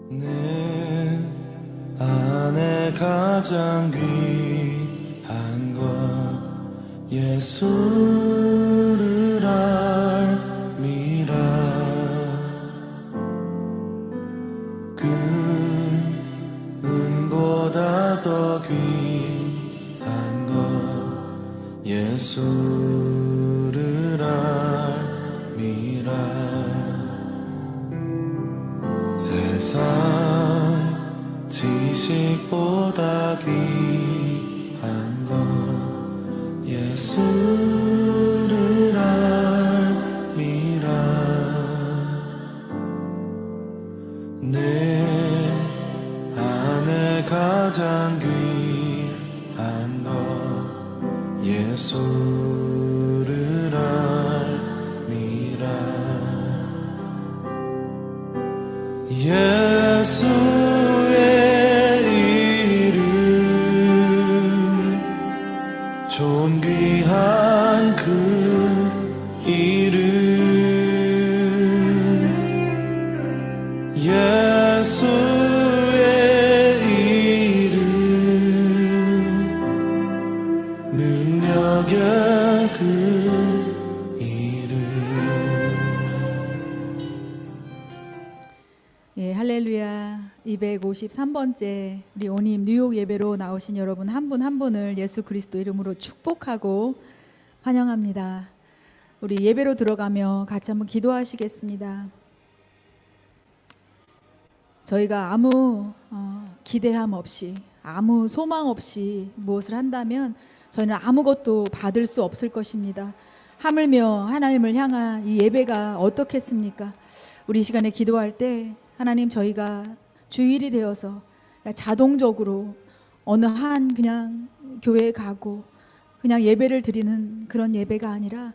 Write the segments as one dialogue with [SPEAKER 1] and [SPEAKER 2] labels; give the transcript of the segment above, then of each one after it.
[SPEAKER 1] 내 안에 가장 귀한 것 예수를 알미라. 그 은보다 더 귀한 것 예수를 알미라. 세상 지식보다 귀한 것 예수를 알미라. 내 안에 가장 귀한 것 예수를 알미라. 예수의 이름 존귀한 그 이름 예수의 이름 능력의 그 이름.
[SPEAKER 2] 예, 할렐루야. 253번째 우리 오님 뉴욕 예배로 나오신 여러분 한 분 한 분을 예수 그리스도 이름으로 축복하고 환영합니다. 우리 예배로 들어가며 같이 한번 기도하시겠습니다. 저희가 아무 기대함 없이 아무 소망 없이 무엇을 한다면 저희는 아무것도 받을 수 없을 것입니다. 하물며 하나님을 향한 이 예배가 어떻겠습니까? 우리 시간에 기도할 때 하나님, 저희가 주일이 되어서 자동적으로 어느 한 그냥 교회에 가고 그냥 예배를 드리는 그런 예배가 아니라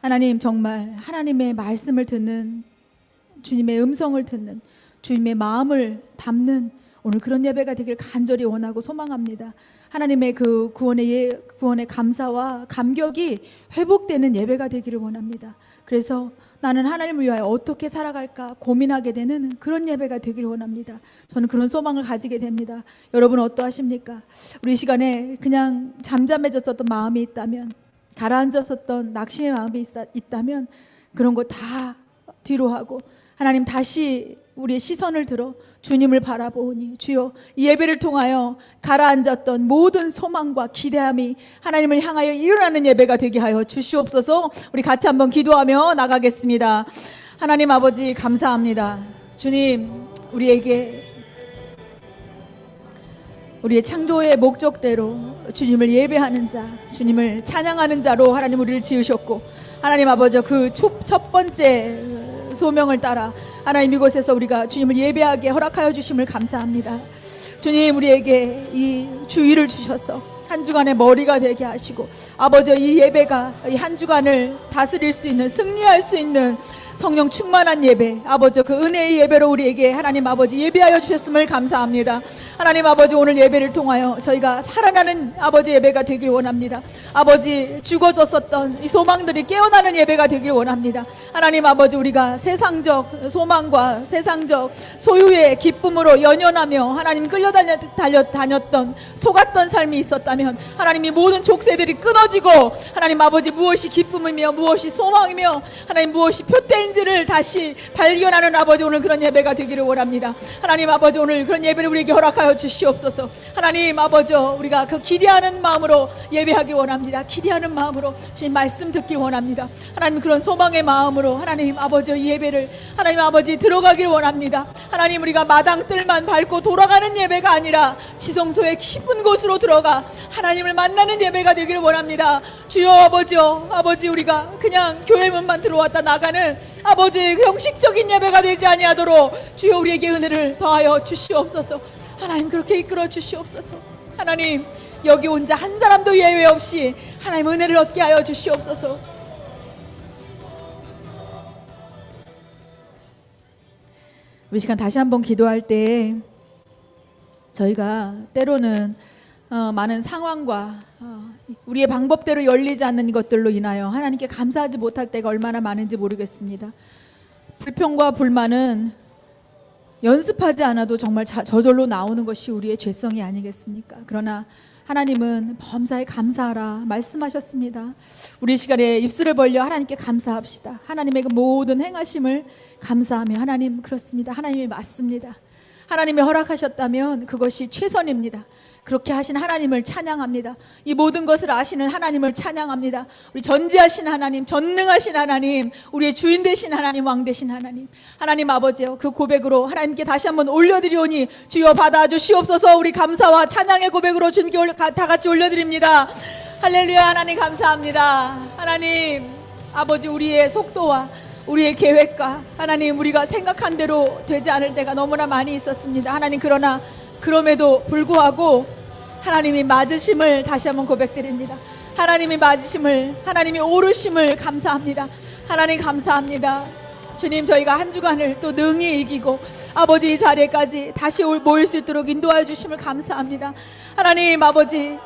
[SPEAKER 2] 하나님, 정말 하나님의 말씀을 듣는, 주님의 음성을 듣는, 주님의 마음을 담는 오늘 그런 예배가 되길 간절히 원하고 소망합니다. 하나님의 그 구원의 감사와 감격이 회복되는 예배가 되기를 원합니다. 그래서 나는 하나님을 위하여 어떻게 살아갈까 고민하게 되는 그런 예배가 되기를 원합니다. 저는 그런 소망을 가지게 됩니다. 여러분 어떠하십니까? 우리 시간에 그냥 잠잠해졌었던 마음이 있다면, 가라앉았었던 낙심의 마음이 있다면 그런 거 다 뒤로 하고 하나님, 다시 우리의 시선을 들어 주님을 바라보니 주여, 이 예배를 통하여 가라앉았던 모든 소망과 기대함이 하나님을 향하여 일어나는 예배가 되게 하여 주시옵소서. 우리 같이 한번 기도하며 나가겠습니다. 하나님 아버지, 감사합니다. 주님, 우리에게 우리의 창조의 목적대로 주님을 예배하는 자, 주님을 찬양하는 자로 하나님 우리를 지으셨고, 하나님 아버지, 그 첫 번째 소명을 따라 하나님, 이곳에서 우리가 주님을 예배하게 허락하여 주심을 감사합니다. 주님, 우리에게 이 주일을 주셔서 한 주간의 머리가 되게 하시고, 아버지, 이 예배가 이 한 주간을 다스릴 수 있는, 승리할 수 있는 성령 충만한 예배, 아버지, 그 은혜의 예배로 우리에게 하나님 아버지 예배하여 주셨음을 감사합니다. 하나님 아버지, 오늘 예배를 통하여 저희가 살아나는 아버지 예배가 되길 원합니다. 아버지, 죽어졌었던 이 소망들이 깨어나는 예배가 되길 원합니다. 하나님 아버지, 우리가 세상적 소망과 세상적 소유의 기쁨으로 연연하며 하나님 끌려다녔던 속았던 삶이 있었다면, 하나님이 모든 족쇄들이 끊어지고 하나님 아버지, 무엇이 기쁨이며 무엇이 소망이며 하나님 무엇이 표대인지를 다시 발견하는 아버지, 오늘 그런 예배가 되기를 원합니다. 하나님 아버지, 오늘 그런 예배를 우리에게 허락하여 주시옵소서. 하나님 아버지, 우리가 그 기대하는 마음으로 예배하기 원합니다. 기대하는 마음으로 주님 말씀 듣기 원합니다. 하나님, 그런 소망의 마음으로 하나님 아버지 이 예배를 하나님 아버지 들어가길 원합니다. 하나님, 우리가 마당뜰만 밟고 돌아가는 예배가 아니라 지성소의 깊은 곳으로 들어가 하나님을 만나는 예배가 되기를 원합니다. 주여 아버지, 우리가 그냥 교회 문만 들어왔다 나가는 아버지 형식적인 예배가 되지 아니하도록 주여 우리에게 은혜를 더하여 주시옵소서. 하나님, 그렇게 이끌어 주시옵소서. 하나님, 여기 온 자 한 사람도 예외 없이 하나님 은혜를 얻게 하여 주시옵소서. 이 시간 다시 한번 기도할 때 저희가 때로는 많은 상황과 우리의 방법대로 열리지 않는 것들로 인하여 하나님께 감사하지 못할 때가 얼마나 많은지 모르겠습니다. 불평과 불만은 연습하지 않아도 정말 저절로 나오는 것이 우리의 죄성이 아니겠습니까? 그러나 하나님은 범사에 감사하라 말씀하셨습니다. 우리 시간에 입술을 벌려 하나님께 감사합시다. 하나님의 그 모든 행하심을 감사하며, 하나님 그렇습니다. 하나님이 맞습니다. 하나님이 허락하셨다면 그것이 최선입니다. 그렇게 하신 하나님을 찬양합니다. 이 모든 것을 아시는 하나님을 찬양합니다. 우리 전지하신 하나님, 전능하신 하나님, 우리의 주인 되신 하나님, 왕 되신 하나님, 하나님 아버지요, 그 고백으로 하나님께 다시 한번 올려드리오니 주여 받아주시옵소서. 우리 감사와 찬양의 고백으로 주님께 다 같이 올려드립니다. 할렐루야. 하나님 감사합니다. 하나님 아버지, 우리의 속도와 우리의 계획과 하나님 우리가 생각한 대로 되지 않을 때가 너무나 많이 있었습니다. 하나님 그러나 그럼에도 불구하고 하나님이 맞으심을 다시 한번 고백드립니다. 하나님이 맞으심을, 하나님이 오르심을 감사합니다. 하나님 감사합니다. 주님, 저희가 한 주간을 또 능히 이기고 아버지 이 자리에까지 다시 모일 수 있도록 인도하여 주심을 감사합니다. 하나님 아버지,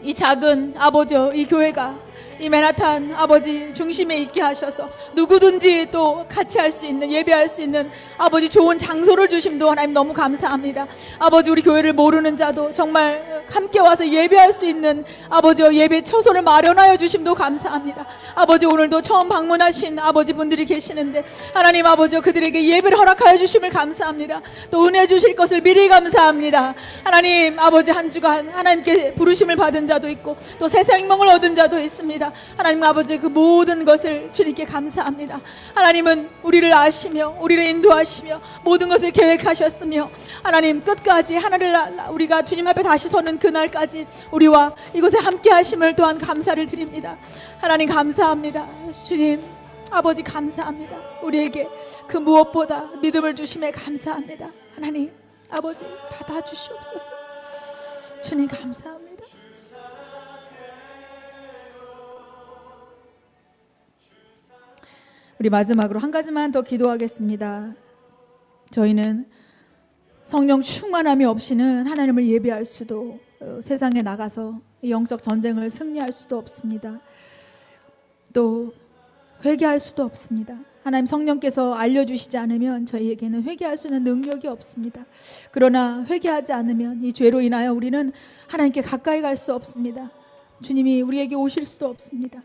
[SPEAKER 2] 이 작은 아버지 이 교회가 이 맨하탄 아버지 중심에 있게 하셔서 누구든지 또 같이 할 수 있는, 예배할 수 있는 아버지 좋은 장소를 주심도 하나님 너무 감사합니다. 아버지 우리 교회를 모르는 자도 정말 함께 와서 예배할 수 있는 아버지 예배 처소를 마련하여 주심도 감사합니다. 아버지 오늘도 처음 방문하신 아버지 분들이 계시는데 하나님 아버지 그들에게 예배를 허락하여 주심을 감사합니다. 또 은혜 주실 것을 미리 감사합니다. 하나님 아버지 한 주간 하나님께 부르심을 받은 자도 있고 또 새 생명을 얻은 자도 있습니다. 하나님 아버지 그 모든 것을 주님께 감사합니다. 하나님은 우리를 아시며 우리를 인도하시며 모든 것을 계획하셨으며 하나님 끝까지 하늘을 우리가 주님 앞에 다시 서는 그날까지 우리와 이곳에 함께 하심을 또한 감사를 드립니다. 하나님 감사합니다. 주님 아버지 감사합니다. 우리에게 그 무엇보다 믿음을 주심에 감사합니다. 하나님 아버지 받아주시옵소서. 주님 감사합니다. 우리 마지막으로 한 가지만 더 기도하겠습니다. 저희는 성령 충만함이 없이는 하나님을 예배할 수도, 세상에 나가서 영적 전쟁을 승리할 수도 없습니다. 또 회개할 수도 없습니다. 하나님 성령께서 알려주시지 않으면 저희에게는 회개할 수 있는 능력이 없습니다. 그러나 회개하지 않으면 이 죄로 인하여 우리는 하나님께 가까이 갈 수 없습니다. 주님이 우리에게 오실 수도 없습니다.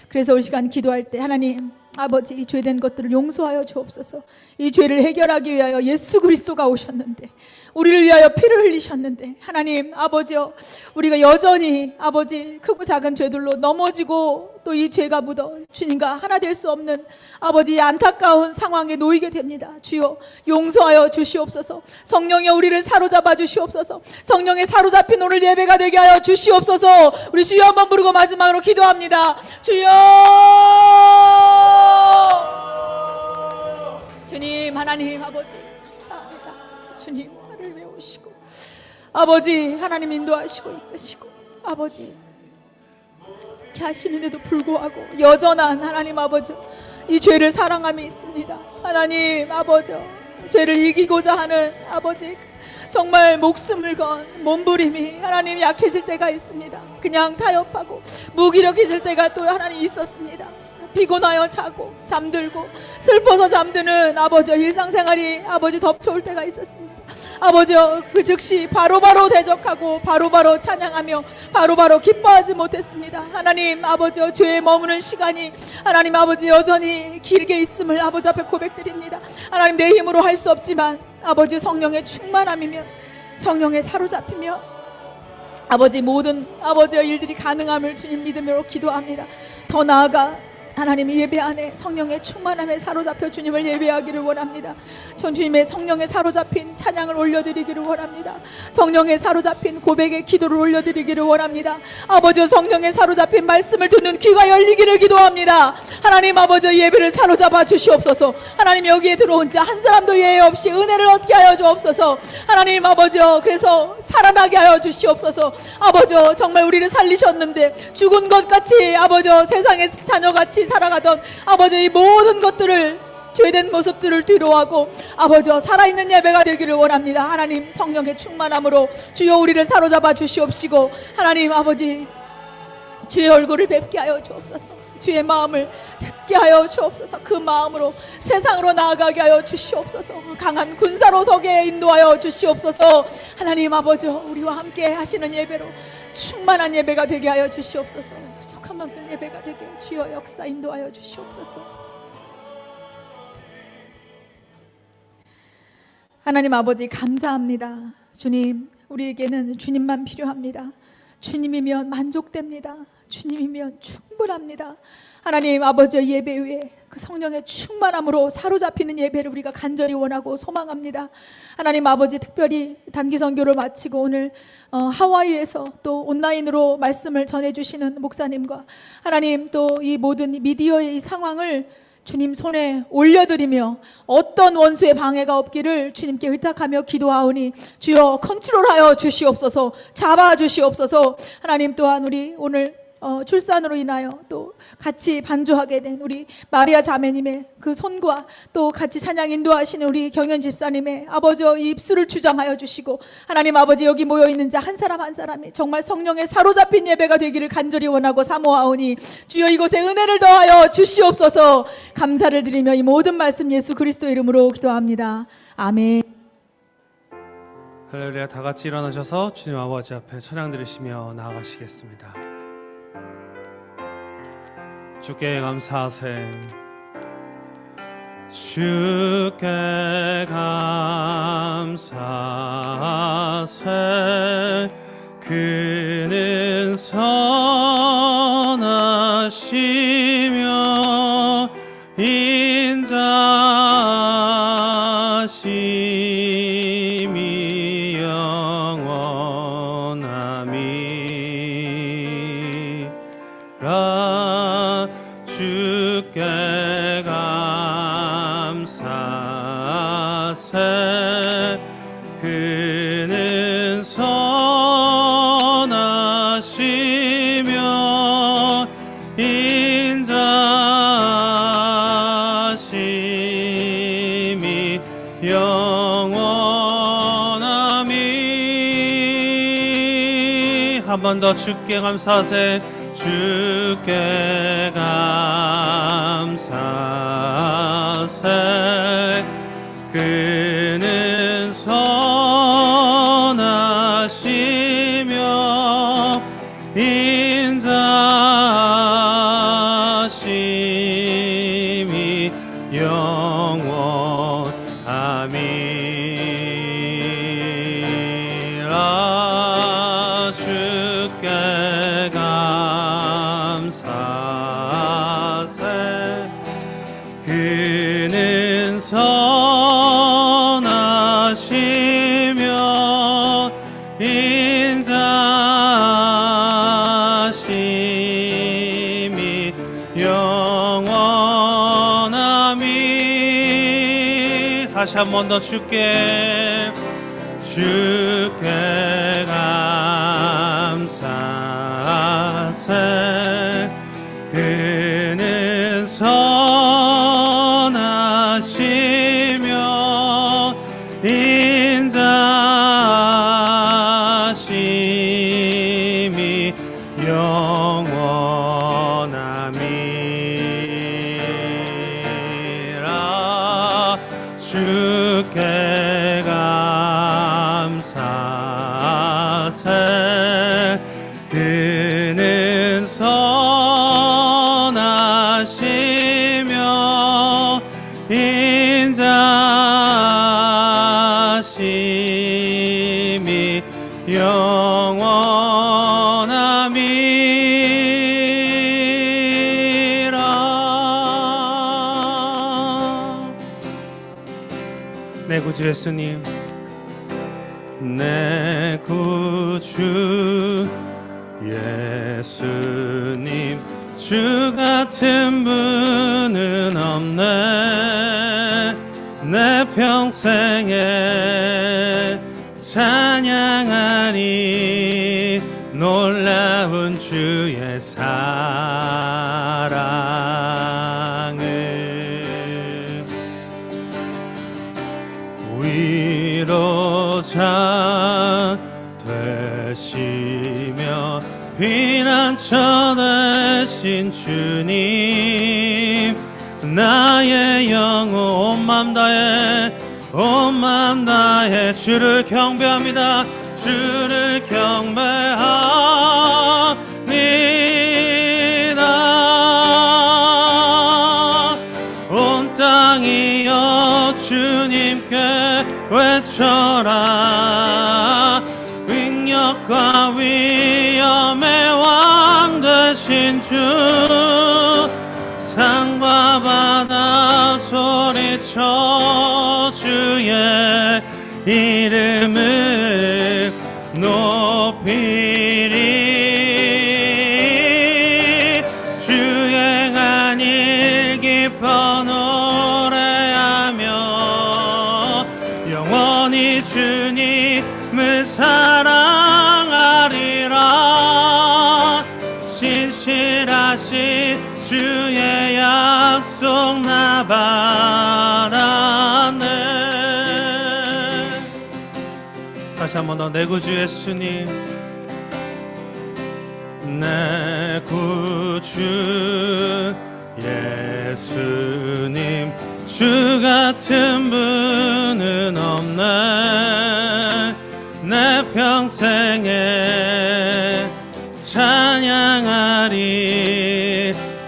[SPEAKER 2] 그래서 우리 시간 기도할 때 하나님 아버지 이 죄된 것들을 용서하여 주옵소서. 이 죄를 해결하기 위하여 예수 그리스도가 오셨는데, 우리를 위하여 피를 흘리셨는데 하나님 아버지여, 우리가 여전히 아버지 크고 작은 죄들로 넘어지고 또 이 죄가 묻어 주님과 하나 될 수 없는 아버지 안타까운 상황에 놓이게 됩니다. 주여 용서하여 주시옵소서. 성령여 우리를 사로잡아 주시옵소서. 성령에 사로잡힌 오늘 예배가 되게 하여 주시옵소서. 우리 주여 한번 부르고 마지막으로 기도합니다. 주여, 주님 하나님 아버지 감사합니다. 주님 나를 외우시고 아버지 하나님 인도하시고 이끄시고 아버지 이렇게 하시는데도 불구하고 여전한 하나님 아버지 이 죄를 사랑함이 있습니다. 하나님 아버지 죄를 이기고자 하는 아버지 정말 목숨을 건 몸부림이 하나님 약해질 때가 있습니다. 그냥 타협하고 무기력해질 때가 또 하나님 있었습니다. 피곤하여 자고 잠들고 슬퍼서 잠드는 아버지 일상생활이 아버지 덮쳐올 때가 있었습니다. 아버지 그 즉시 바로바로 대적하고 바로바로 찬양하며 바로바로 기뻐하지 못했습니다. 하나님 아버지 죄에 머무는 시간이 하나님 아버지 여전히 길게 있음을 아버지 앞에 고백드립니다. 하나님 내 힘으로 할 수 없지만 아버지 성령의 충만함이며 성령에 사로잡히며 아버지 모든 아버지의 일들이 가능함을 주님 믿음으로 기도합니다. 더 나아가 하나님 예배 안에 성령의 충만함에 사로잡혀 주님을 예배하기를 원합니다. 전 주님의 성령에 사로잡힌 찬양을 올려드리기를 원합니다. 성령에 사로잡힌 고백의 기도를 올려드리기를 원합니다. 아버지 성령에 사로잡힌 말씀을 듣는 귀가 열리기를 기도합니다. 하나님 아버지 예배를 사로잡아 주시옵소서. 하나님 여기에 들어온 자 한 사람도 예외 없이 은혜를 얻게 하여 주옵소서. 하나님 아버지 그래서 살아나게 하여 주시옵소서. 아버지 정말 우리를 살리셨는데 죽은 것 같이 아버지 세상의 자녀같이 살아가던 아버지 이 모든 것들을 죄된 모습들을 뒤로하고 아버지 살아있는 예배가 되기를 원합니다. 하나님 성령의 충만함으로 주여 우리를 사로잡아 주시옵시고 하나님 아버지 주의 얼굴을 뵙게 하여 주옵소서. 주의 마음을 듣게 하여 주옵소서. 그 마음으로 세상으로 나아가게 하여 주시옵소서. 강한 군사로 서게 인도하여 주시옵소서. 하나님 아버지, 우리와 함께 하시는 예배로 충만한 예배가 되게 하여 주시옵소서. 부족함 없는 예배가 되게 주여 역사 인도하여 주시옵소서. 하나님 아버지 감사합니다. 주님, 우리에게는 주님만 필요합니다. 주님이면 만족됩니다. 주님이면 충분합니다. 하나님 아버지의 예배 위에 그 성령의 충만함으로 사로잡히는 예배를 우리가 간절히 원하고 소망합니다. 하나님 아버지, 특별히 단기 선교를 마치고 오늘 하와이에서 또 온라인으로 말씀을 전해주시는 목사님과 하나님 또 이 모든 미디어의 이 상황을 주님 손에 올려드리며 어떤 원수의 방해가 없기를 주님께 의탁하며 기도하오니 주여 컨트롤하여 주시옵소서. 잡아주시옵소서. 하나님 또한 우리 오늘 출산으로 인하여 또 같이 반주하게 된 우리 마리아 자매님의 그 손과 또 같이 찬양 인도하시는 우리 경연 집사님의 아버지 이 입술을 주장하여 주시고 하나님 아버지, 여기 모여있는 자 한 사람 한 사람이 정말 성령에 사로잡힌 예배가 되기를 간절히 원하고 사모하오니 주여 이곳에 은혜를 더하여 주시옵소서. 감사를 드리며 이 모든 말씀 예수 그리스도 이름으로 기도합니다. 아멘.
[SPEAKER 3] 할렐루야. 다 같이 일어나셔서 주님 아버지 앞에 찬양 드리시며 나아가시겠습니다. 주께 감사하세. 주께 감사하세. 그는 선하시며 인자심이 영원함이라. 주께 감사하세. 그는 선하시며 인자심이 영원함이. 한 번 더 주께 감사하세. 주께 감사하세. 그는 선하시며 인자심이 영원함이라. 주께 감사하세. 그는 선하시며 인자심이 영원함이. 다시 한 번 더 주께 감사하세. 그는 선하시며 인자심이 영원함이라. 주께 감사하세. 그는 선하시며 인자심이 영원함이라. 내 구주 예수님, 내 구주 예수님, 주 같은 분은 없네. 내 평생에 찬양하니 놀라운 주의 사랑을. 위로자 되시며 피난처 되신 주 주님 나의 영혼 온 맘 다해 주를 경배합니다. 주를 경배합니다. 온 땅이여 주님께 외쳐라. 능력과 위엄의 왕 되신 주 산과 바다 소리쳐 주의 이름을 높이리. 주행한 일 기뻐 노래하며 영원히 주님을 사랑하리라. 신실하신 주의 약속 나 받았네. 다시 한 번 더 내 구주 예수님 내 구주 예수님 주 같은 분은 없네. 내 평생에 찬양하리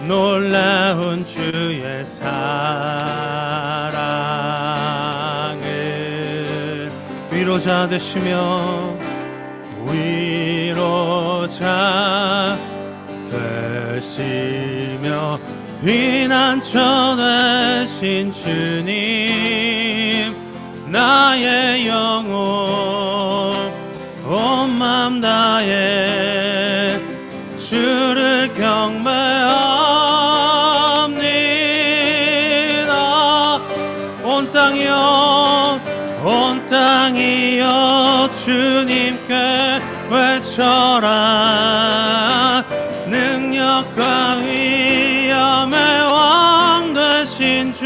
[SPEAKER 3] 놀라운 주의 사랑을. 위로자 되시며 위로자 되시며 피난처 되신 주님 나의 영혼 온 맘 다해 주를 경배합니다. 온 땅이여 주님께 외쳐라. 능력과 위엄의 왕 되신 주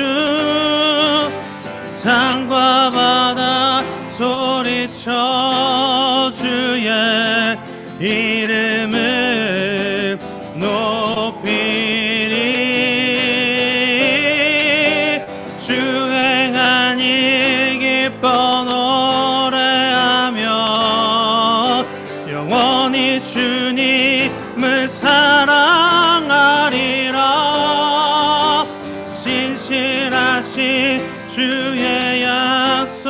[SPEAKER 3] 산과 바다 소리쳐 주의 이름을 높이리. 주행한 일 기뻐 노래하며 영원히 주님을 사랑하리라. 신실하신 주의 약속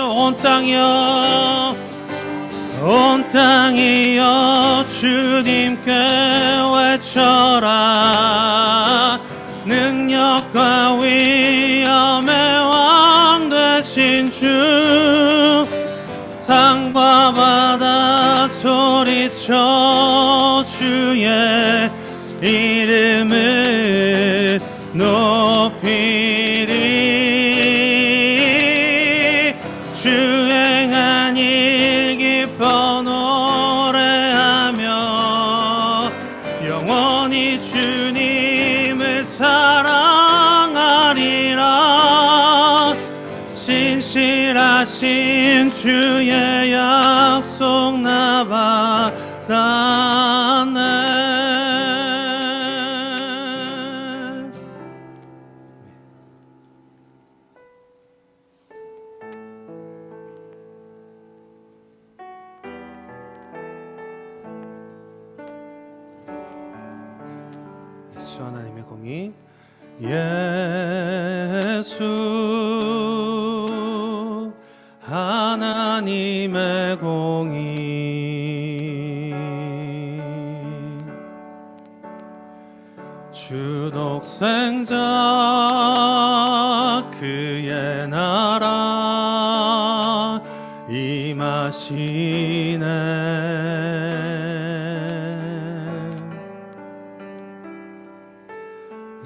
[SPEAKER 3] 온 땅이여 주님께 외쳐라. 능력과 위엄의 왕 되신 주 산과 바다 소리쳐 주의 이름을 높이리. 주행한 일 기뻐 노래하며 영원히 주님을 사랑하리라. 신실하신 주의 약속 나 받았네. 예수 하나님의 공의 예수 하나님의 공의 주 독생자 그의 나라 임하시네.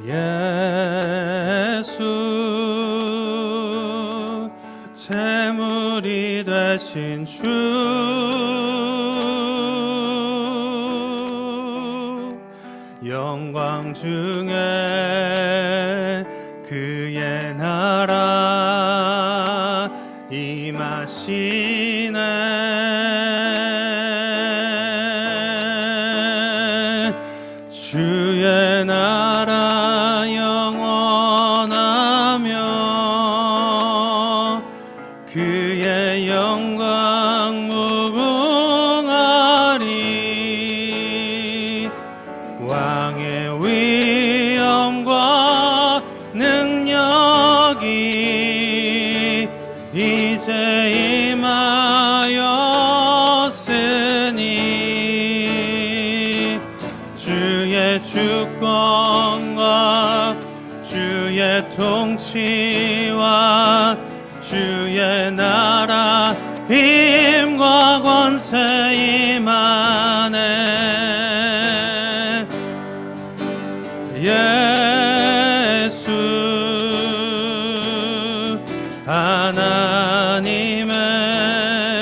[SPEAKER 3] 예수 제물이 되신 주 영광 중에 그의 나라 임하시네. 주의 나라 그의 영광 무궁하리. 왕의 위엄과 능력이 이제 임하였으니 주의 주권과 주의 통치와 주의 나라 힘과 권세 임하네. 예수 하나님의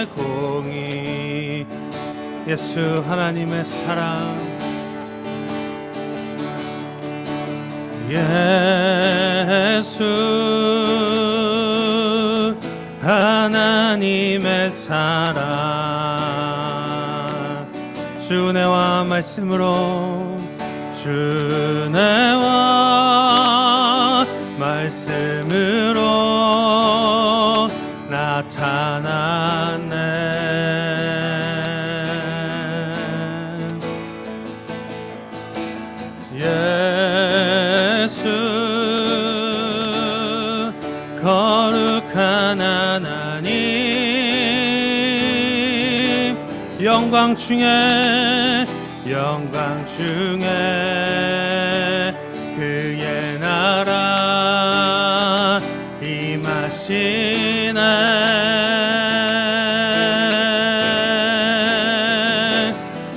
[SPEAKER 3] 공의, 예수 하나님의 사랑, 예수 하나님의 사랑. 주 은혜와 말씀으로, 주 은혜와 말씀으로 나타났네. 예수 거룩한 하나님, 영광 중에 그의 나라 임하시네.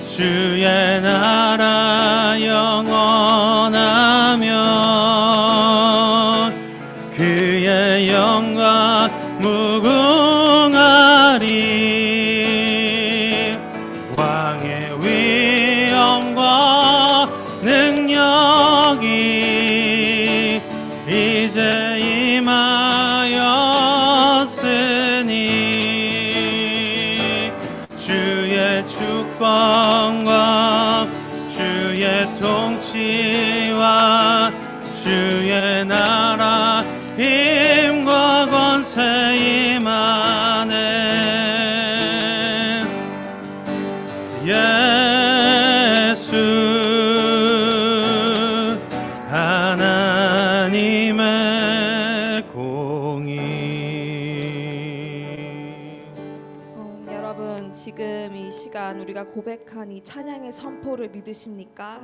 [SPEAKER 3] 주의 나라 영원하며 그의 영광 무궁하리. 왕의 위엄과 능력이 이제 임하였으니 주의 주권과 주의 통치와 주의 나라 힘과 권세 임하네. 예수 하나님의 공의.
[SPEAKER 4] 여러분, 지금 이 시간 우리가 고백한 이 찬양의 선포를 믿으십니까?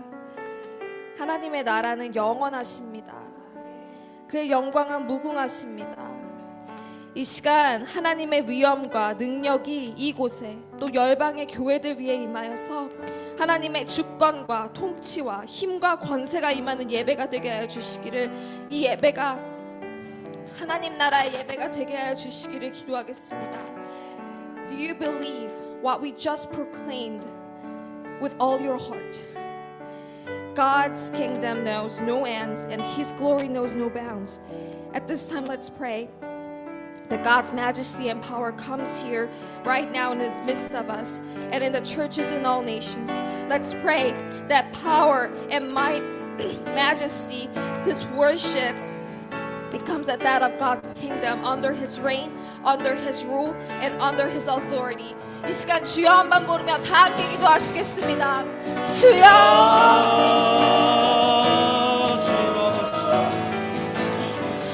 [SPEAKER 4] 하나님의 나라는 영원하십니다. 그의 영광은 무궁하십니다. 이 시간 하나님의 위엄과 능력이 이곳에 또 열방의 교회들 위에 임하여서 하나님의 주권과 통치와 힘과 권세가 임하는 예배가 되게 하여 주시기를, 이 예배가 하나님 나라의 예배가 되게 하여 주시기를 기도하겠습니다. Do you believe what we just proclaimed with all your heart? God's kingdom knows no ends and His glory knows no bounds. At this time, let's pray that God's majesty and power comes here right now in the midst of us and in the churches in all nations. Let's pray that power and might, majesty, this worship becomes at that of God's kingdom under His reign, under His rule, and under His authority. 이 시간 주여 한번 부르며 다 함께 기도하시겠습니다. 주여!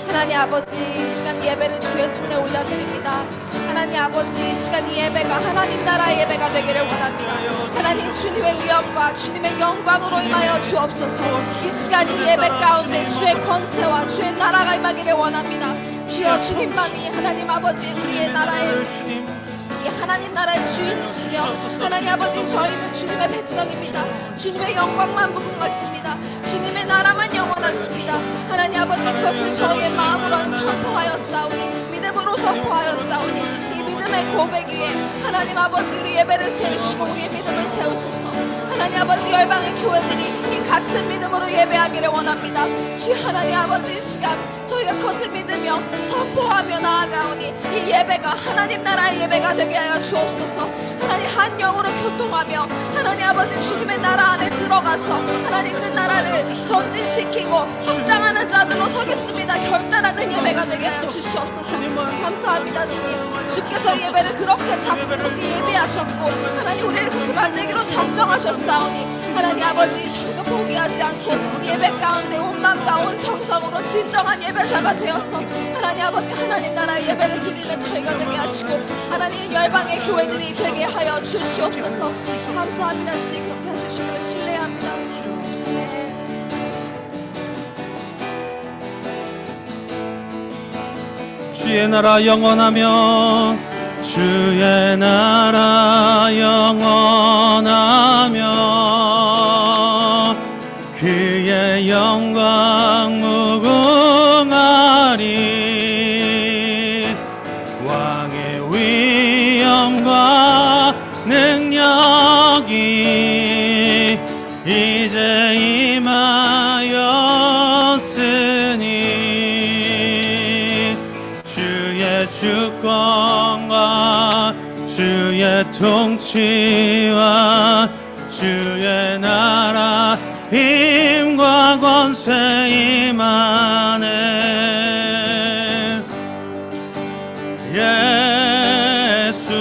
[SPEAKER 4] 하나님 아버지, 이 시간 예배를 주의 손에 올려드립니다. 하나님 아버지, 이 시간 이 예배가 하나님 나라의 예배가 되기를 원합니다. 하나님 주님의 위엄과 주님의 영광으로 임하여 주옵소서. 이 시간 이 예배 가운데 주의 권세와 주의 나라가 임하기를 원합니다. 주여, 주님만이 하나님 아버지 우리의 나라의 이 하나님 나라의 주인이시며, 하나님 아버지 저희는 주님의 백성입니다. 주님의 영광만 무궁하십니다. 주님의 나라만 영원하십니다. 하나님 아버지, 그것을 저희의 마음으로 선포하였사오니, 믿음으로 선포하였사오니, 이 믿음의 고백 위에 하나님 아버지 우리 예배를 세우시고 우리의 믿음을 세우소서. 하나님 아버지, 열방의 교회들이 이 같은 믿음으로 예배하기를 원합니다. 주 하나님 아버지, 이 시간 저희가 그것을 믿으며 선포하며 나아가오니 이 예배가 하나님 나라의 예배가 되게 하여 주옵소서. 하나님 한 영으로 교통하며 하나님 아버지 주님의 나라 안에 들어가서 하나님 그 나라를 전진시키고 확장하는 자들로 서겠습니다. 결단하는 예배가 되게 하여 주시옵소서. 감사합니다 주님. 주께서 이 예배를 그렇게 잡고 그렇게 예배하셨고 하나님 우리를 그렇게 만들기로 작정하셨사오니 하나님 아버지 저희도 포기하지 않고 예배 가운데 온 맘과 온 정성으로 진정한 예배자가 되어서 하나님 아버지 하나님 나라의 예배를 드리는 저희가 되게 하시고 하나님 열방의 교회들이 되게 하여 주시옵소서. 감사합니다 주님. 그렇게 하실 주님을 신뢰합니다. 네.
[SPEAKER 3] 주의 나라 영원하며 주의 나라 영원하며 그의 영광 무궁하리. 왕의 위엄과 능력이 이제 임하였으니 주의 주권과 주의 통치와 주의 나라 힘과 권세 임하네. 예수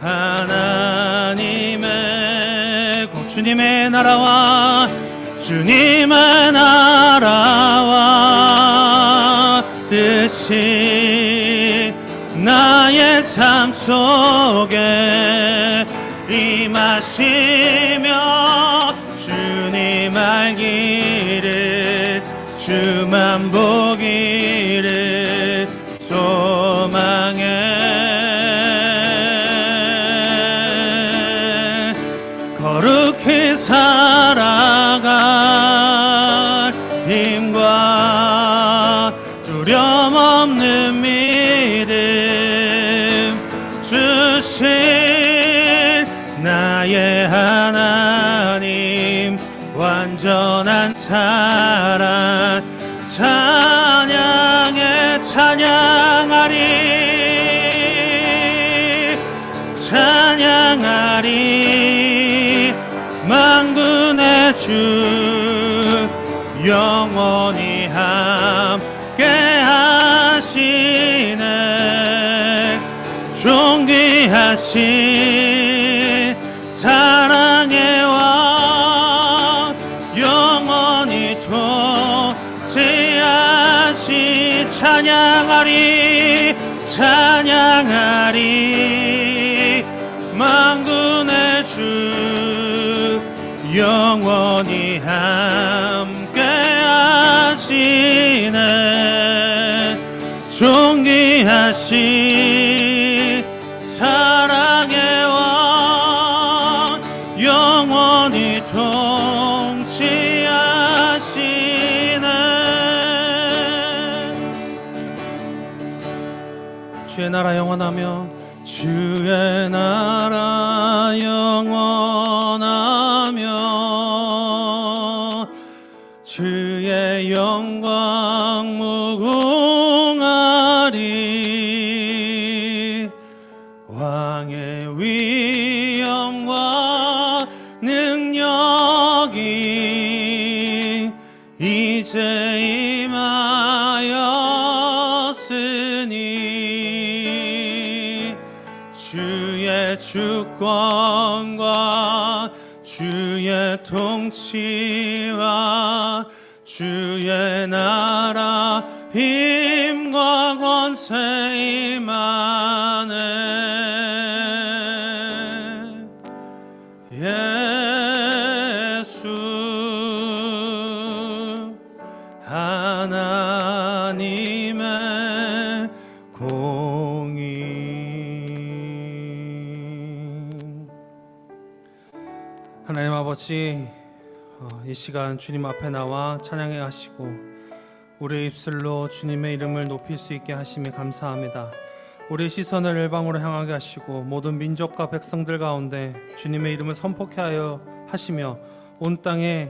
[SPEAKER 3] 하나님의 주님의 나라와 주님의 나라와 뜻이 나의 삶 속에 임하시며 주님 알기를 주만 보기를 소망해 거룩히 살아갈 힘과 두려움 없는 믿음 주신 나의 하나님 완전한 사랑 찬양해 찬양하리 찬양하리 만군의 주 영원히 함께 하시네. 존귀하신 사랑의 왕 영원히 통치하신 찬양하리 찬양하리 만군의 주 영원히 함께 하시네. 존귀하신 사랑의 왕 영원히 통치하시네. 주의 나라 영원하며 주의 나라 영원하며 주의 영광 무궁하리. 왕의 위엄과 능력이 이제 임하였으니 주의 주권과 주의 통치와 주의 나라 힘과 권세 임하네. 예수 하나님의 공인. 하나님 아버지, 이 시간 주님 앞에 나와 찬양해 하시고 우리의 입술로 주님의 이름을 높일 수 있게 하심이 감사합니다. 우리의 시선을 열방으로 향하게 하시고 모든 민족과 백성들 가운데 주님의 이름을 선포케 하여 하시며 온 땅에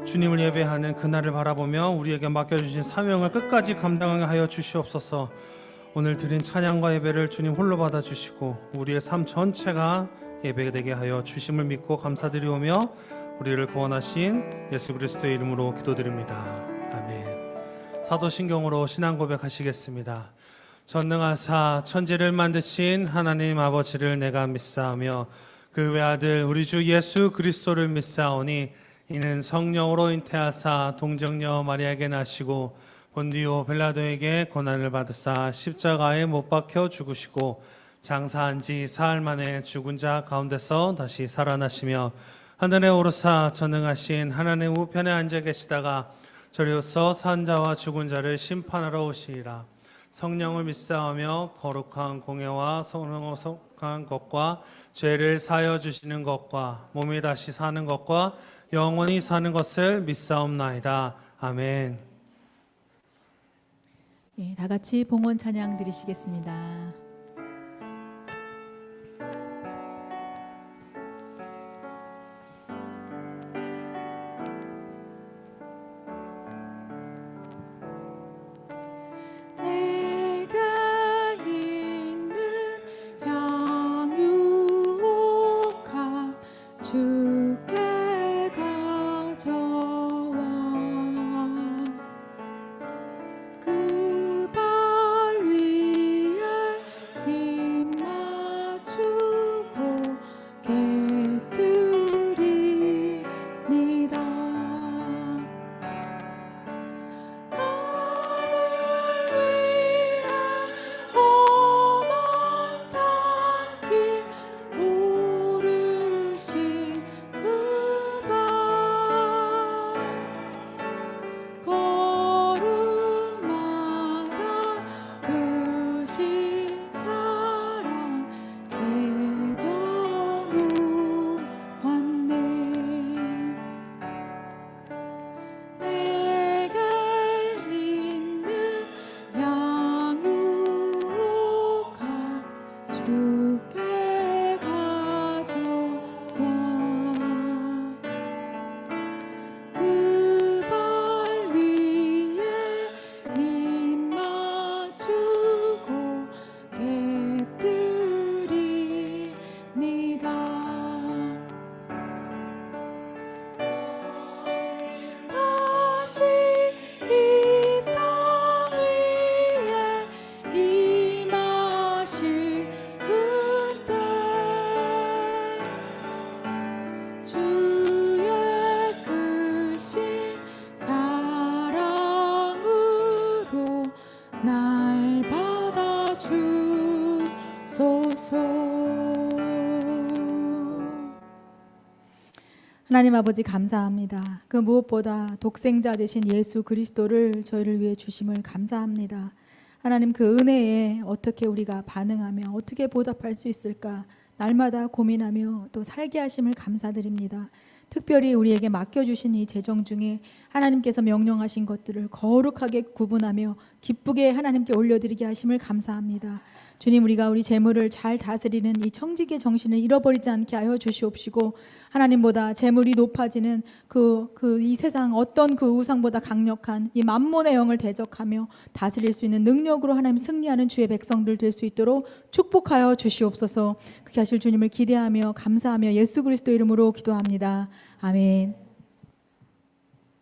[SPEAKER 3] 주님을 예배하는 그날을 바라보며 우리에게 맡겨주신 사명을 끝까지 감당하게 하여 주시옵소서. 오늘 드린 찬양과 예배를 주님 홀로 받아주시고 우리의 삶 전체가 예배되게 하여 주심을 믿고 감사드리오며 우리를 구원하신 예수 그리스도의 이름으로 기도드립니다. 아멘. 사도신경으로 신앙 고백하시겠습니다. 전능하사 천지를 만드신 하나님 아버지를 내가 믿사오며 그 외아들 우리 주 예수 그리스도를 믿사오니 이는 성령으로 잉태하사 동정녀 마리아에게 나시고 본디오 빌라도에게 고난을 받으사 십자가에 못 박혀 죽으시고 장사한 지 사흘 만에 죽은 자 가운데서 다시 살아나시며 하늘에 오르사 전능하신 하나님 우편에 앉아 계시다가 저리로서 산 자와 죽은 자를 심판하러 오시리라. 성령을 믿사오며 거룩한 공예와 성령한 것과 죄를 사하여 주시는 것과 몸이 다시 사는 것과 영원히 사는 것을 믿사옵나이다. 아멘.
[SPEAKER 2] 예, 다 같이 봉헌 찬양 드리시겠습니다.
[SPEAKER 5] 내가 있는 양육함 주께 가져와 그 발 위에 입 맞추고 깨뜨리니다. 험한 산길 오르신 그발 걸음마다 크신 사랑 새겨놓았네. 내게 있는 양육함 주께 가져와 그 발 위에 입 맞추고 깨뜨리니다. 다시 이 땅 위에 임하실 그때 주의 크신 사랑으로 날 받아주소서.
[SPEAKER 2] 하나님 아버지 감사합니다. 그 무엇보다 독생자 되신 예수 그리스도를 저희를 위해 주심을 감사합니다. 하나님 그 은혜에 어떻게 우리가 반응하며 어떻게 보답할 수 있을까 날마다 고민하며 또 살게 하심을 감사드립니다. 특별히 우리에게 맡겨주신 이 재정 중에 하나님께서 명령하신 것들을 거룩하게 구분하며 기쁘게 하나님께 올려드리게 하심을 감사합니다. 주님, 우리가 우리 재물을 잘 다스리는 이 청지기의 정신을 잃어버리지 않게 하여 주시옵시고, 하나님보다 재물이 높아지는 이 세상 어떤 그 우상보다 강력한 이 만몬의 영을 대적하며 다스릴 수 있는 능력으로 하나님 승리하는 주의 백성들 될 수 있도록 축복하여 주시옵소서. 그렇게 하실 주님을 기대하며 감사하며 예수 그리스도 이름으로 기도합니다. 아멘.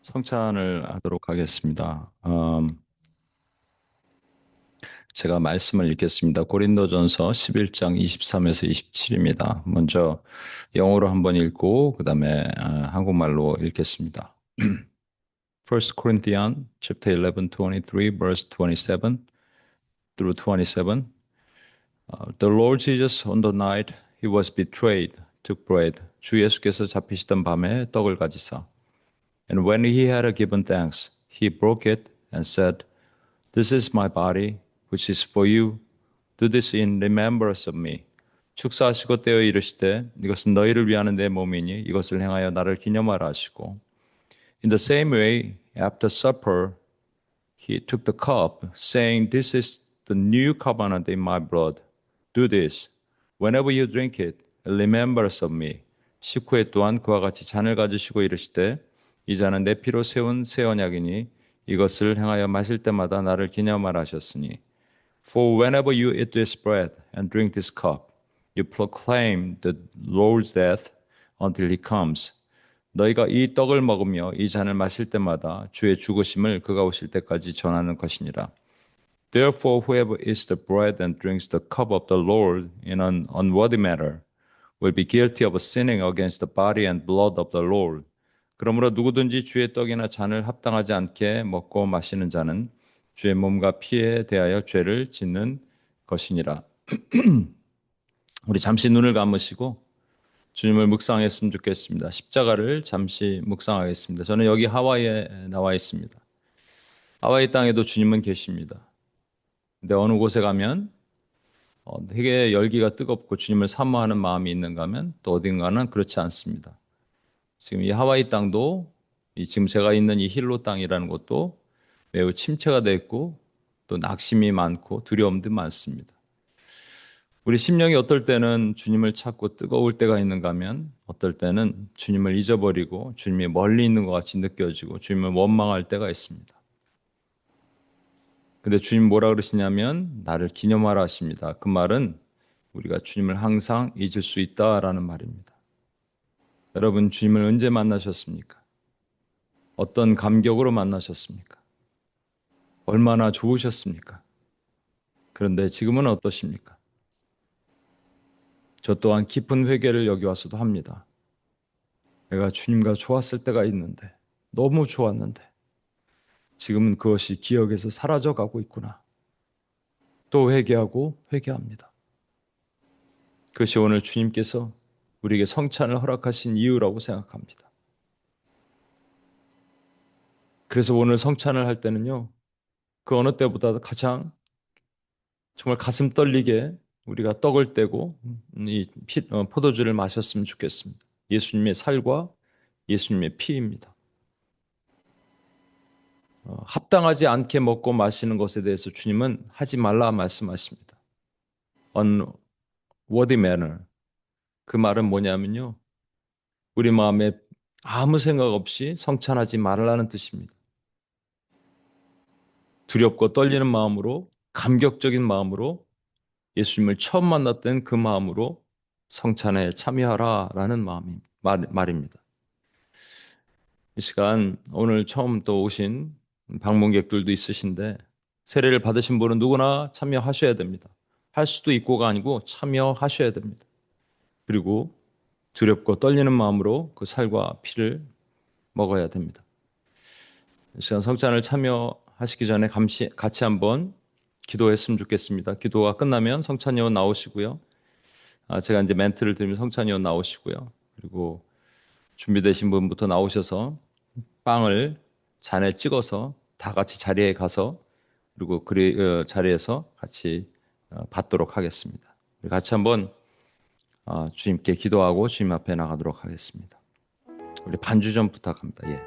[SPEAKER 6] 성찬을 하도록 하겠습니다. 제가 말씀을 읽겠습니다. 고린도전서 11장 23에서 27입니다. 먼저 영어로 한번 읽고 그 다음에 한국말로 읽겠습니다. 1 Corinthians chapter 11, 23, verse 27 through 27. The Lord Jesus on the night he was betrayed took bread. 주 예수께서 잡히시던 밤에 떡을 가지사. And when he had given thanks, he broke it and said, This is my body, which is for you. Do this in remembrance of me. 축사하시고 떼어 이르시되 이것은 너희를 위하는 내 몸이니 이것을 행하여 나를 기념하라 하시고. In the same way, after supper, he took the cup, saying, This is the new covenant in my blood. Do this, whenever you drink it, in remembrance of me. 식후에 또한 그와 같이 잔을 가지시고 이르시되 이 잔은 내 피로 세운 새 언약이니 이것을 행하여 마실 때마다 나를 기념하라 하셨으니 For whenever you eat this bread and drink this cup, you proclaim the Lord's death until he comes. 너희가 이 떡을 먹으며 이 잔을 마실 때마다 주의 죽으심을 그가 오실 때까지 전하는 것이니라. Therefore, whoever eats the bread and drinks the cup of the Lord in an unworthy manner will be guilty of sinning against the body and blood of the Lord. 그러므로 누구든지 주의 떡이나 잔을 합당하지 않게 먹고 마시는 자는 주의 몸과 피에 대하여 죄를 짓는 것이니라. 우리 잠시 눈을 감으시고 주님을 묵상했으면 좋겠습니다. 십자가를 잠시 묵상하겠습니다. 저는 여기 하와이에 나와 있습니다. 하와이 땅에도 주님은 계십니다. 근데 어느 곳에 가면 되게 열기가 뜨겁고 주님을 사모하는 마음이 있는가 하면 또 어딘가는 그렇지 않습니다. 지금 이 하와이 땅도 지금 제가 있는 이 힐로 땅이라는 곳도 매우 침체가 되어 있고 또 낙심이 많고 두려움도 많습니다. 우리 심령이 어떨 때는 주님을 찾고 뜨거울 때가 있는가 하면 어떨 때는 주님을 잊어버리고 주님이 멀리 있는 것 같이 느껴지고 주님을 원망할 때가 있습니다. 근데 주님 뭐라 그러시냐면 나를 기념하라 하십니다. 그 말은 우리가 주님을 항상 잊을 수 있다라는 말입니다. 여러분 주님을 언제 만나셨습니까? 어떤 감격으로 만나셨습니까? 얼마나 좋으셨습니까? 그런데 지금은 어떠십니까? 저 또한 깊은 회개를 여기 와서도 합니다. 내가 주님과 좋았을 때가 있는데 너무 좋았는데 지금은 그것이 기억에서 사라져 가고 있구나. 또 회개하고 회개합니다. 그것이 오늘 주님께서 우리에게 성찬을 허락하신 이유라고 생각합니다. 그래서 오늘 성찬을 할 때는요. 그 어느 때보다 가장 정말 가슴 떨리게 우리가 떡을 떼고 포도주를 마셨으면 좋겠습니다. 예수님의 살과 예수님의 피입니다. 합당하지 않게 먹고 마시는 것에 대해서 주님은 하지 말라 말씀하십니다. Unworthy manner. 그 말은 뭐냐면요. 우리 마음에 아무 생각 없이 성찬하지 말라는 뜻입니다. 두렵고 떨리는 마음으로 감격적인 마음으로 예수님을 처음 만났던 그 마음으로 성찬에 참여하라라는 말입니다. 이 시간 오늘 처음 또 오신 방문객들도 있으신데 세례를 받으신 분은 누구나 참여하셔야 됩니다. 할 수도 있고가 아니고 참여하셔야 됩니다. 그리고 두렵고 떨리는 마음으로 그 살과 피를 먹어야 됩니다. 이 시간 성찬을 참여하시기 전에 같이 한번 기도했으면 좋겠습니다. 기도가 끝나면 성찬위원 나오시고요. 제가 이제 멘트를 드리면 성찬위원 나오시고요. 그리고 준비되신 분부터 나오셔서 빵을 잔에 찍어서 다 같이 자리에 가서 그리고 자리에서 같이 받도록 하겠습니다. 우리 같이 한번 주님께 기도하고 주님 앞에 나가도록 하겠습니다. 우리 반주 좀 부탁합니다. 예.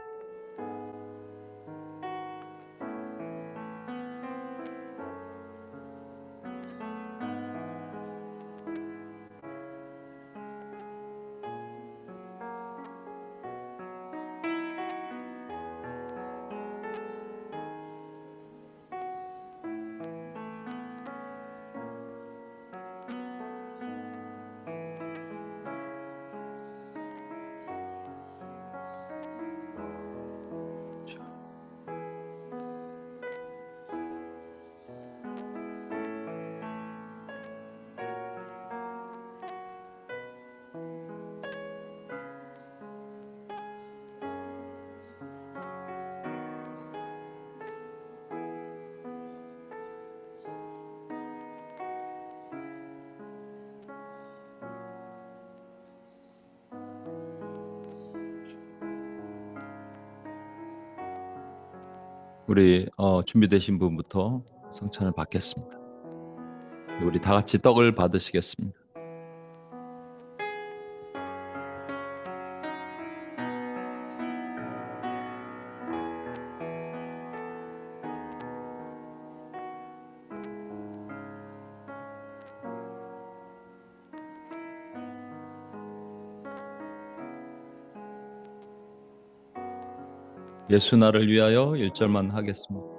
[SPEAKER 6] 우리 준비되신 분부터 성찬을 받겠습니다. 우리 다 같이 떡을 받으시겠습니다. 예수 나를 위하여 1절만 하겠습니다.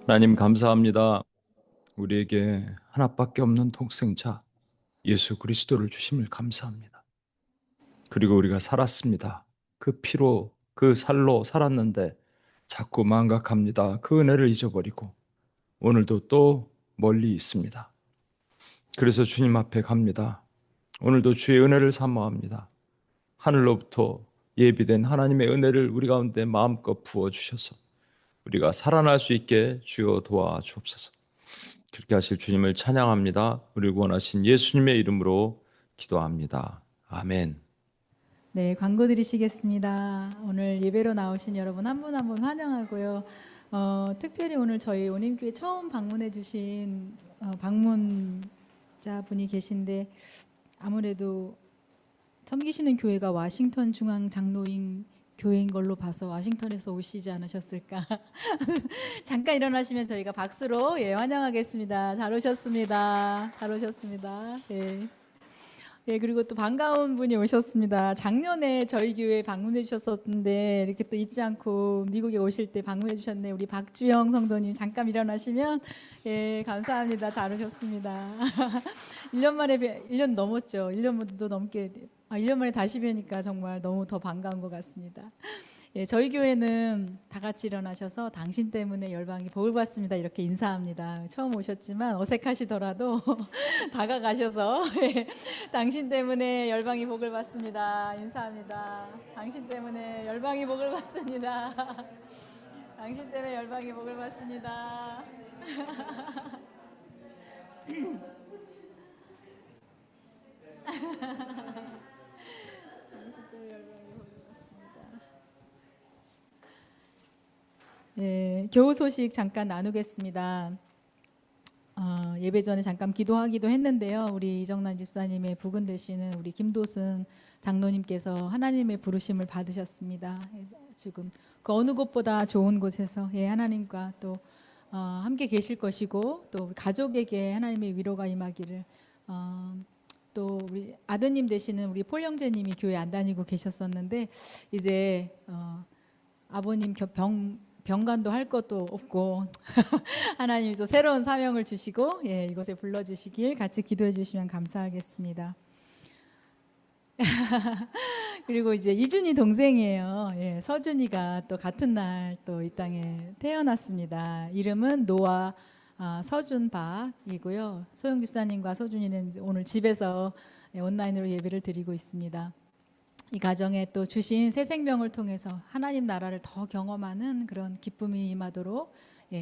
[SPEAKER 6] 하나님 감사합니다. 우리에게 하나밖에 없는 독생자 예수 그리스도를 주심을 감사합니다. 그리고 우리가 살았습니다. 그 피로 그 살로 살았는데 자꾸 망각합니다. 그 은혜를 잊어버리고 오늘도 또 멀리 있습니다. 그래서 주님 앞에 갑니다. 오늘도 주의 은혜를 사모합니다. 하늘로부터 예비된 하나님의 은혜를 우리 가운데 마음껏 부어주셔서 우리가 살아날 수 있게 주여 도와주옵소서. 그렇게 하실 주님을 찬양합니다. 우리를 구원하신 예수님의 이름으로 기도합니다. 아멘.
[SPEAKER 2] 네, 광고 드리시겠습니다. 오늘 예배로 나오신 여러분 한 분 한 분 환영하고요. 특별히 오늘 저희 온임교회 처음 방문해 주신 방문자 분이 계신데 아무래도 섬기시는 교회가 와싱턴 중앙 장로인 교회인 걸로 봐서 와싱턴에서 오시지 않으셨을까. 잠깐 일어나시면 저희가 박수로 환영하겠습니다. 잘 오셨습니다. 잘 오셨습니다. 예, 그리고 또 반가운 분이 오셨습니다. 작년에 저희 교회 방문해 주셨었는데 이렇게 또 잊지 않고 미국에 오실 때 방문해 주셨네. 우리 박주영 성도님 잠깐 일어나시면 감사합니다. 잘 오셨습니다. 1년 만에 1년 넘었죠. 1년도 넘게 1년 만에 다시 뵈니까 정말 너무 더 반가운 것 같습니다. 예, 저희 교회는 다 같이 일어나셔서 당신 때문에 열방이 복을 받습니다. 이렇게 인사합니다. 처음 오셨지만 어색하시더라도 다가가셔서 당신 때문에 열방이 복을 받습니다. 인사합니다. 당신 때문에 열방이 복을 받습니다. 당신 때문에 열방이 복을 받습니다. 예, 교우 소식 잠깐 나누겠습니다. 예배 전에 잠깐 기도하기도 했는데요. 우리 이정란 집사님의 부근 되시는 우리 김도승 장로님께서 하나님의 부르심을 받으셨습니다. 지금 그 어느 곳보다 좋은 곳에서 하나님과 또 함께 계실 것이고 또 우리 가족에게 하나님의 위로가 임하기를 또 우리 아드님 되시는 우리 폴 형제님이 교회 안 다니고 계셨었는데 이제 아버님 병간도 할 것도 없고 하나님이 또 새로운 사명을 주시고 이곳에 불러주시길 같이 기도해 주시면 감사하겠습니다. 그리고 이제 이준이 동생이에요. 서준이가 또 같은 날 또 이 땅에 태어났습니다. 이름은 노아 서준박이고요. 소영 집사님과 서준이는 오늘 집에서 온라인으로 예배를 드리고 있습니다. 이 가정에 또 주신 새 생명을 통해서 하나님 나라를 더 경험하는 그런 기쁨이 임하도록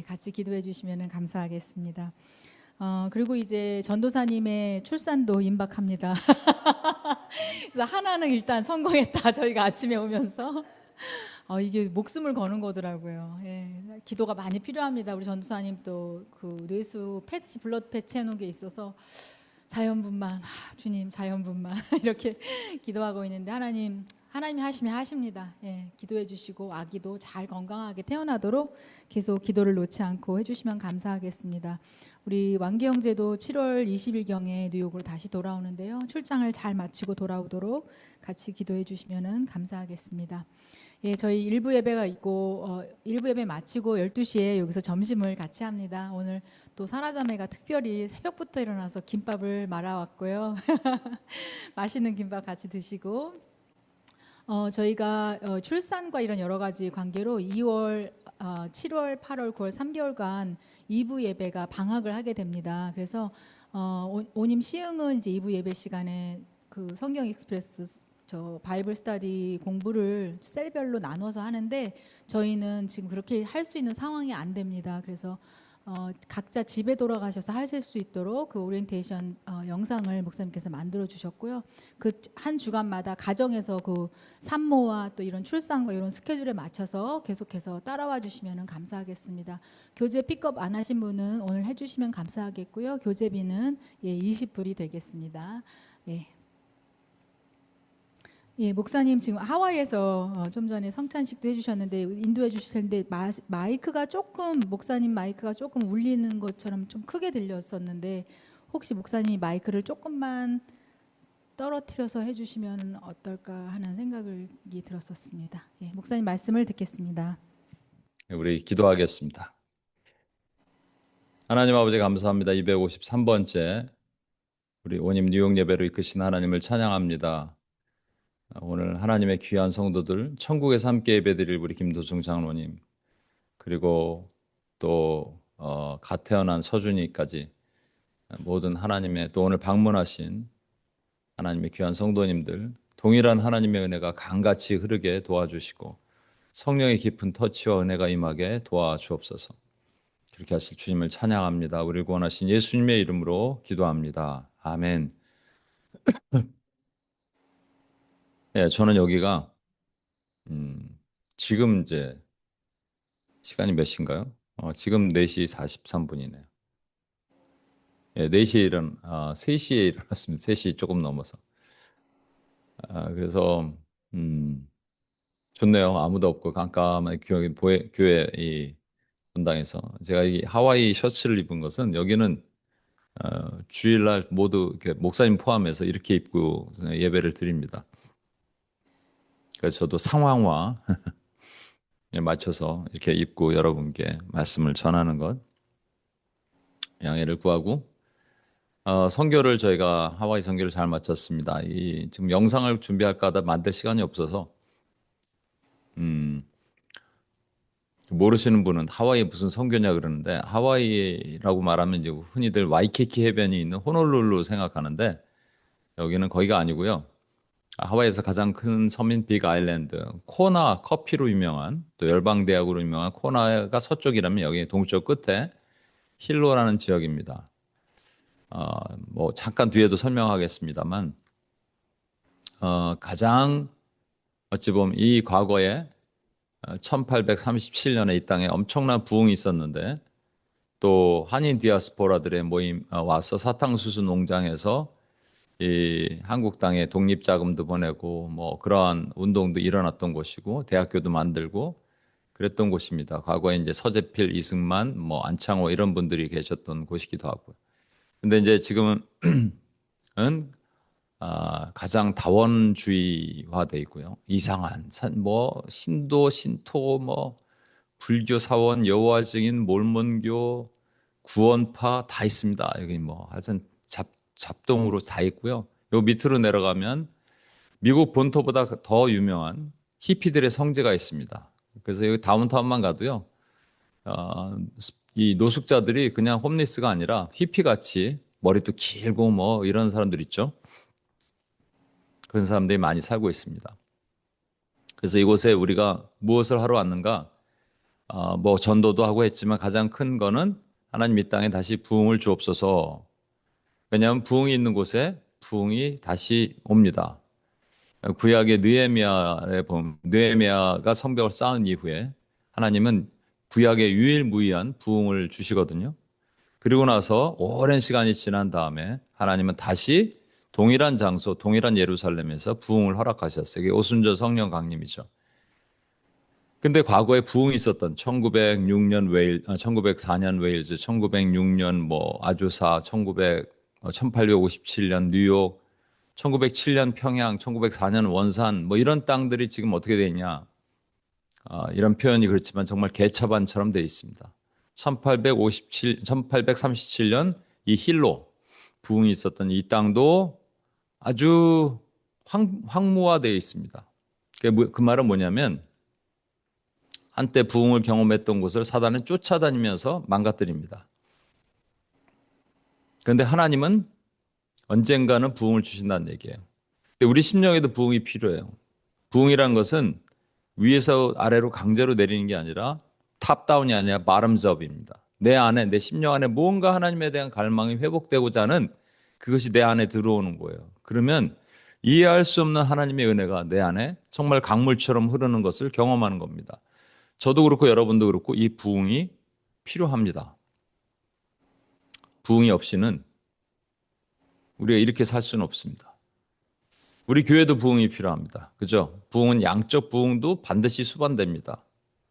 [SPEAKER 2] 같이 기도해 주시면 감사하겠습니다. 그리고 이제 전도사님의 출산도 임박합니다. 그래서 하나는 일단 성공했다. 저희가 아침에 오면서 이게 목숨을 거는 거더라고요. 기도가 많이 필요합니다. 우리 전도사님 또 그 뇌수 패치, 블러드 패치 해놓은 게 있어서 자연분만, 주님 자연분만 이렇게 기도하고 있는데 하나님 하나님이 하시면 하십니다. 예, 기도해 주시고 아기도 잘 건강하게 태어나도록 계속 기도를 놓지 않고 해주시면 감사하겠습니다. 우리 왕기 형제도 7월 20일경에 뉴욕으로 다시 돌아오는데요. 출장을 잘 마치고 돌아오도록 같이 기도해 주시면 감사하겠습니다. 예, 저희 일부 예배가 있고 일부 예배 마치고 12시에 여기서 점심을 같이 합니다. 오늘 또 사라자매가 특별히 새벽부터 일어나서 김밥을 말아왔고요. 맛있는 김밥 같이 드시고 저희가 출산과 이런 여러 가지 관계로 2월, 7월, 8월, 9월 3개월간 2부 예배가 방학을 하게 됩니다. 그래서 오님 시흥은 이제 2부 예배 시간에 그 성경 익스프레스 저 바이블 스터디 공부를 셀별로 나눠서 하는데 저희는 지금 그렇게 할 수 있는 상황이 안 됩니다. 그래서 각자 집에 돌아가셔서 하실 수 있도록 그 오리엔테이션 영상을 목사님께서 만들어 주셨고요. 그 한 주간마다 가정에서 그 산모와 또 이런 출산과 이런 스케줄에 맞춰서 계속해서 따라와 주시면 감사하겠습니다. 교재 픽업 안 하신 분은 오늘 해주시면 감사하겠고요. 교재비는 20불이 되겠습니다. 예. 예, 목사님 지금 하와이에서 좀 전에 성찬식도 해주셨는데 인도해 주셨는데 마이크가 조금 목사님 마이크가 조금 울리는 것처럼 좀 크게 들렸었는데 혹시 목사님이 마이크를 조금만 떨어뜨려서 해주시면 어떨까 하는 생각이 들었었습니다. 예, 목사님 말씀을 듣겠습니다.
[SPEAKER 6] 우리 기도하겠습니다. 하나님 아버지 감사합니다. 253번째 우리 오님 뉴욕 예배로 이끄신 하나님을 찬양합니다. 오늘 하나님의 귀한 성도들 천국에서 함께 예배드릴 우리 김도중 장로님 그리고 또 갓 태어난 서준이까지 모든 하나님의 또 오늘 방문하신 하나님의 귀한 성도님들 동일한 하나님의 은혜가 강같이 흐르게 도와주시고 성령의 깊은 터치와 은혜가 임하게 도와주옵소서. 그렇게 하실 주님을 찬양합니다. 우리를 구원하신 예수님의 이름으로 기도합니다. 아멘. 예, 저는 여기가 지금 이제 시간이 몇 시인가요? 지금 4시 43분이네요. 예, 4시에 3시에 일어났습니다. 3시 조금 넘어서. 그래서 좋네요. 아무도 없고 깜깜한 교회 이 본당에서 제가 이 하와이 셔츠를 입은 것은 여기는 주일날 모두 이렇게 목사님 포함해서 이렇게 입고 예배를 드립니다. 그래서 저도 상황화 맞춰서 이렇게 입고 여러분께 말씀을 전하는 것 양해를 구하고 선교를 저희가 하와이 선교를 잘 마쳤습니다. 지금 영상을 준비할까 하다 만들 시간이 없어서 모르시는 분은 하와이 무슨 선교냐 그러는데 하와이라고 말하면 이제 흔히들 와이키키 해변이 있는 호놀룰루 생각하는데 여기는 거기가 아니고요. 하와이에서 가장 큰 섬인 빅 아일랜드, 코나 커피로 유명한 또 열방대학으로 유명한 코나가 서쪽이라면 여기 동쪽 끝에 힐로라는 지역입니다. 뭐 잠깐 뒤에도 설명하겠습니다만 가장 어찌 보면 이 과거에 1837년에 이 땅에 엄청난 부흥이 있었는데 또 한인 디아스포라들의 모임 와서 사탕수수 농장에서 이 한국 땅에 독립자금도 보내고 뭐 그러한 운동도 일어났던 곳이고 대학교도 만들고 그랬던 곳입니다. 과거에 이제 서재필, 이승만, 뭐 안창호 이런 분들이 계셨던 곳이기도 하고요. 근데 이제 지금은 가장 다원주의화돼 있고요. 이상한 뭐 신도, 신토, 뭐 불교 사원, 여호와 증인, 몰몬교, 구원파 다 있습니다. 여기 뭐 하여튼 잡동으로 다 있고요. 요 밑으로 내려가면 미국 본토보다 더 유명한 히피들의 성지가 있습니다. 그래서 여기 다운타운만 가도요. 이 노숙자들이 그냥 홈리스가 아니라 히피같이 머리도 길고 뭐 이런 사람들 있죠. 그런 사람들이 많이 살고 있습니다. 그래서 이곳에 우리가 무엇을 하러 왔는가? 뭐 전도도 하고 했지만 가장 큰 거는 하나님 이 땅에 다시 부흥을 주옵소서. 왜냐하면 부흥이 있는 곳에 부흥이 다시 옵니다. 구약의 느헤미야에 보면 느헤미야가 성벽을 쌓은 이후에 하나님은 구약의 유일무이한 부흥을 주시거든요. 그리고 나서 오랜 시간이 지난 다음에 하나님은 다시 동일한 장소, 동일한 예루살렘에서 부흥을 허락하셨어요. 이게 오순절 성령 강림이죠. 근데 과거에 부흥이 있었던 1904년 웨일즈, 1906년 뭐 아주사, 1857년 뉴욕, 1907년 평양, 1904년 원산 뭐 이런 땅들이 지금 어떻게 돼 있냐? 이런 표현이 그렇지만 정말 개차반처럼 돼 있습니다. 1837년 이 힐로 부흥이 있었던 이 땅도 아주 황무화되어 있습니다. 그 말은 뭐냐면 한때 부흥을 경험했던 곳을 사단은 쫓아다니면서 망가뜨립니다. 그런데 하나님은 언젠가는 부흥을 주신다는 얘기예요. 근데 우리 심령에도 부흥이 필요해요. 부흥이라는 것은 위에서 아래로 강제로 내리는 게 아니라 탑다운이 아니라 바텀즈업입니다. 내 안에, 내 심령 안에 뭔가 하나님에 대한 갈망이 회복되고자 하는 그것이 내 안에 들어오는 거예요. 그러면 이해할 수 없는 하나님의 은혜가 내 안에 정말 강물처럼 흐르는 것을 경험하는 겁니다. 저도 그렇고 여러분도 그렇고 이 부흥이 필요합니다. 부흥이 없이는 우리가 이렇게 살 수는 없습니다. 우리 교회도 부흥이 필요합니다. 그죠? 부흥은 양적 부흥도 반드시 수반됩니다.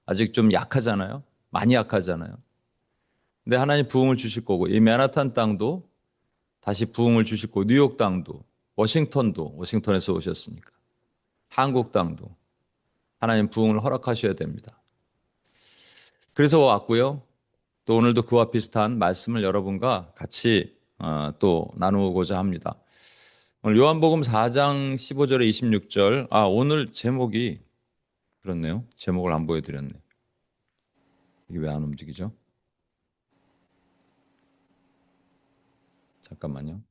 [SPEAKER 6] 아직 좀 약하잖아요. 많이 약하잖아요. 근데 하나님 부흥을 주실 거고 이 맨하탄 땅도 다시 부흥을 주실 거고 뉴욕 땅도 워싱턴도 워싱턴에서 오셨으니까 한국 땅도 하나님 부흥을 허락하셔야 됩니다. 그래서 왔고요. 또 오늘도 그와 비슷한 말씀을 여러분과 같이 또 나누고자 합니다. 오늘 요한복음 4장 15절에 26절. 오늘 제목이 그렇네요. 제목을 안 보여드렸네. 이게 왜 안 움직이죠? 잠깐만요.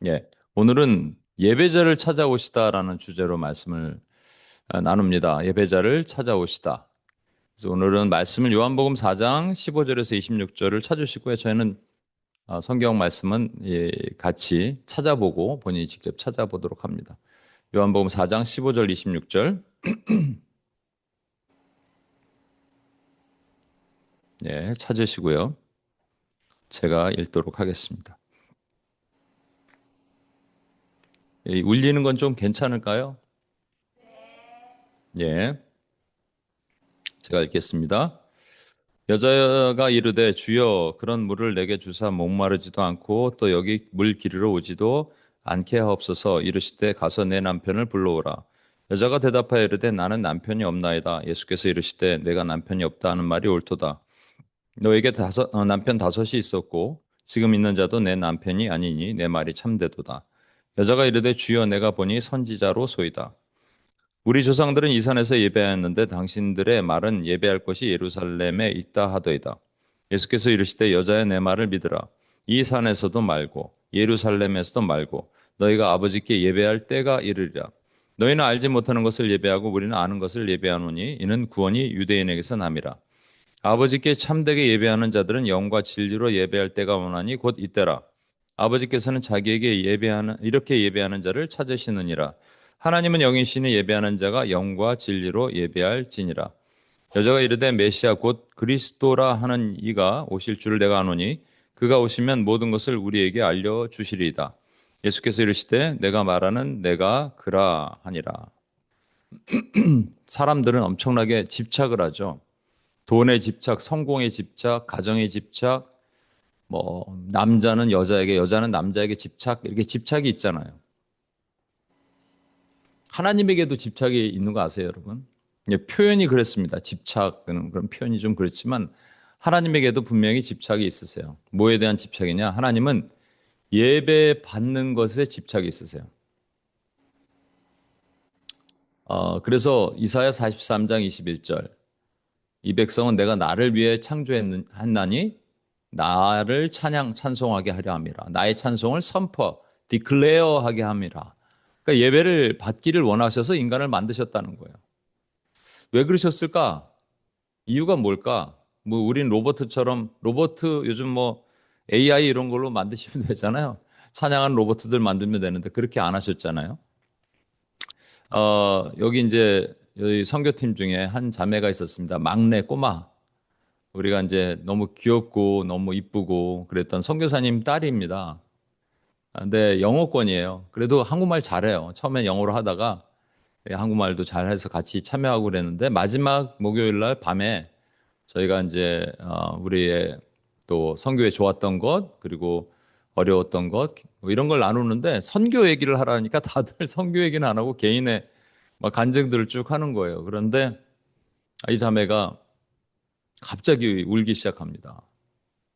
[SPEAKER 6] 예, 오늘은 예배자를 찾아오시다라는 주제로 말씀을 나눕니다. 예배자를 찾아오시다. 그래서 오늘은 말씀을 요한복음 4장 15절에서 26절을 찾으시고요. 저희는 성경 말씀은 같이 찾아보고 본인이 직접 찾아보도록 합니다. 요한복음 4장 15절 26절. 네, 찾으시고요. 제가 읽도록 하겠습니다. 울리는 건 좀 괜찮을까요? 예. 제가 읽겠습니다. 여자가 이르되 주여 그런 물을 내게 주사 목마르지도 않고 또 여기 물 기르러 오지도 않게 하옵소서. 이르시되 가서 내 남편을 불러오라. 여자가 대답하여 이르되 나는 남편이 없나이다. 예수께서 이르시되 내가 남편이 없다 하는 말이 옳도다. 너에게 남편 다섯이 있었고 지금 있는 자도 내 남편이 아니니 내 말이 참되도다. 여자가 이르되 주여 내가 보니 선지자로소이다. 우리 조상들은 이 산에서 예배하였는데 당신들의 말은 예배할 곳이 예루살렘에 있다 하더이다. 예수께서 이르시되 여자여 내 말을 믿으라. 이 산에서도 말고 예루살렘에서도 말고 너희가 아버지께 예배할 때가 이르리라. 너희는 알지 못하는 것을 예배하고 우리는 아는 것을 예배하노니 이는 구원이 유대인에게서 남이라. 아버지께 참되게 예배하는 자들은 영과 진리로 예배할 때가 오나니 곧 이때라. 아버지께서는 자기에게 이렇게 예배하는 자를 찾으시느니라. 하나님은 영이시니 예배하는 자가 영과 진리로 예배할지니라. 여자가 이르되 메시아 곧 그리스도라 하는 이가 오실 줄을 내가 아노니 그가 오시면 모든 것을 우리에게 알려주시리이다. 예수께서 이르시되 내가 말하는 내가 그라 하니라. 사람들은 엄청나게 집착을 하죠. 돈에 집착, 성공에 집착, 가정에 집착, 남자는 여자에게, 여자는 남자에게 집착, 이렇게 집착이 있잖아요. 하나님에게도 집착이 있는 거 아세요, 여러분? 표현이 그랬습니다. 집착은 그런 표현이 좀 그렇지만 하나님에게도 분명히 집착이 있으세요. 뭐에 대한 집착이냐? 하나님은 예배 받는 것에 집착이 있으세요. 그래서 이사야 43장 21절 이 백성은 내가 나를 위해 창조했나니 나를 찬송하게 하려 함이라. 나의 찬송을 declare하게 함이라. 그러니까 예배를 받기를 원하셔서 인간을 만드셨다는 거예요. 왜 그러셨을까? 이유가 뭘까? 우린 로봇처럼 요즘 AI 이런 걸로 만드시면 되잖아요. 찬양하는 로봇들 만들면 되는데 그렇게 안 하셨잖아요. 여기 이제 여기 선교팀 중에 한 자매가 있었습니다. 막내 꼬마. 우리가 이제 너무 귀엽고 너무 이쁘고 그랬던 선교사님 딸입니다. 근데 영어권이에요. 그래도 한국말 잘해요. 처음엔 영어로 하다가 한국말도 잘해서 같이 참여하고 그랬는데 마지막 목요일 날 밤에 저희가 이제 우리의 또 선교에 좋았던 것 그리고 어려웠던 것뭐 이런 걸 나누는데 선교 얘기를 하라니까 다들 선교 얘기는 안 하고 개인의 막 간증들을 쭉 하는 거예요. 그런데 이 자매가 갑자기 울기 시작합니다.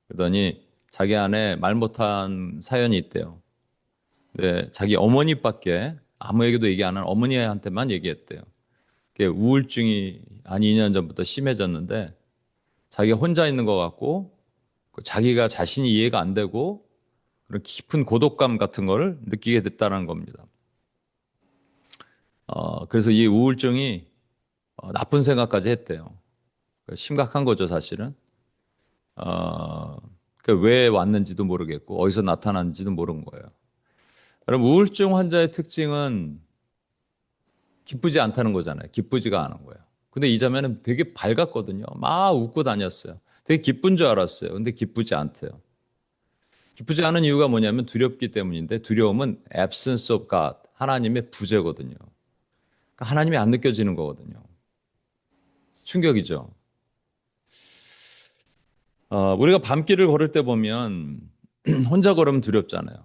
[SPEAKER 6] 그러더니 자기 안에 말 못한 사연이 있대요. 네, 자기 어머니밖에 아무에게도 얘기 안 한 어머니한테만 얘기했대요. 그게 우울증이 한 2년 전부터 심해졌는데 자기가 혼자 있는 것 같고 자기가 자신이 이해가 안 되고 그런 깊은 고독감 같은 걸 느끼게 됐다는 겁니다. 그래서 이 우울증이 나쁜 생각까지 했대요. 심각한 거죠, 사실은. 왜 왔는지도 모르겠고 어디서 나타났는지도 모르는 거예요. 여러분, 우울증 환자의 특징은 기쁘지 않다는 거잖아요. 기쁘지가 않은 거예요. 근데 이 자매는 되게 밝았거든요. 막 웃고 다녔어요. 되게 기쁜 줄 알았어요. 근데 기쁘지 않대요. 기쁘지 않은 이유가 뭐냐면 두렵기 때문인데 두려움은 absence of God, 하나님의 부재거든요. 그러니까 하나님이 안 느껴지는 거거든요. 충격이죠. 우리가 밤길을 걸을 때 보면 혼자 걸으면 두렵잖아요.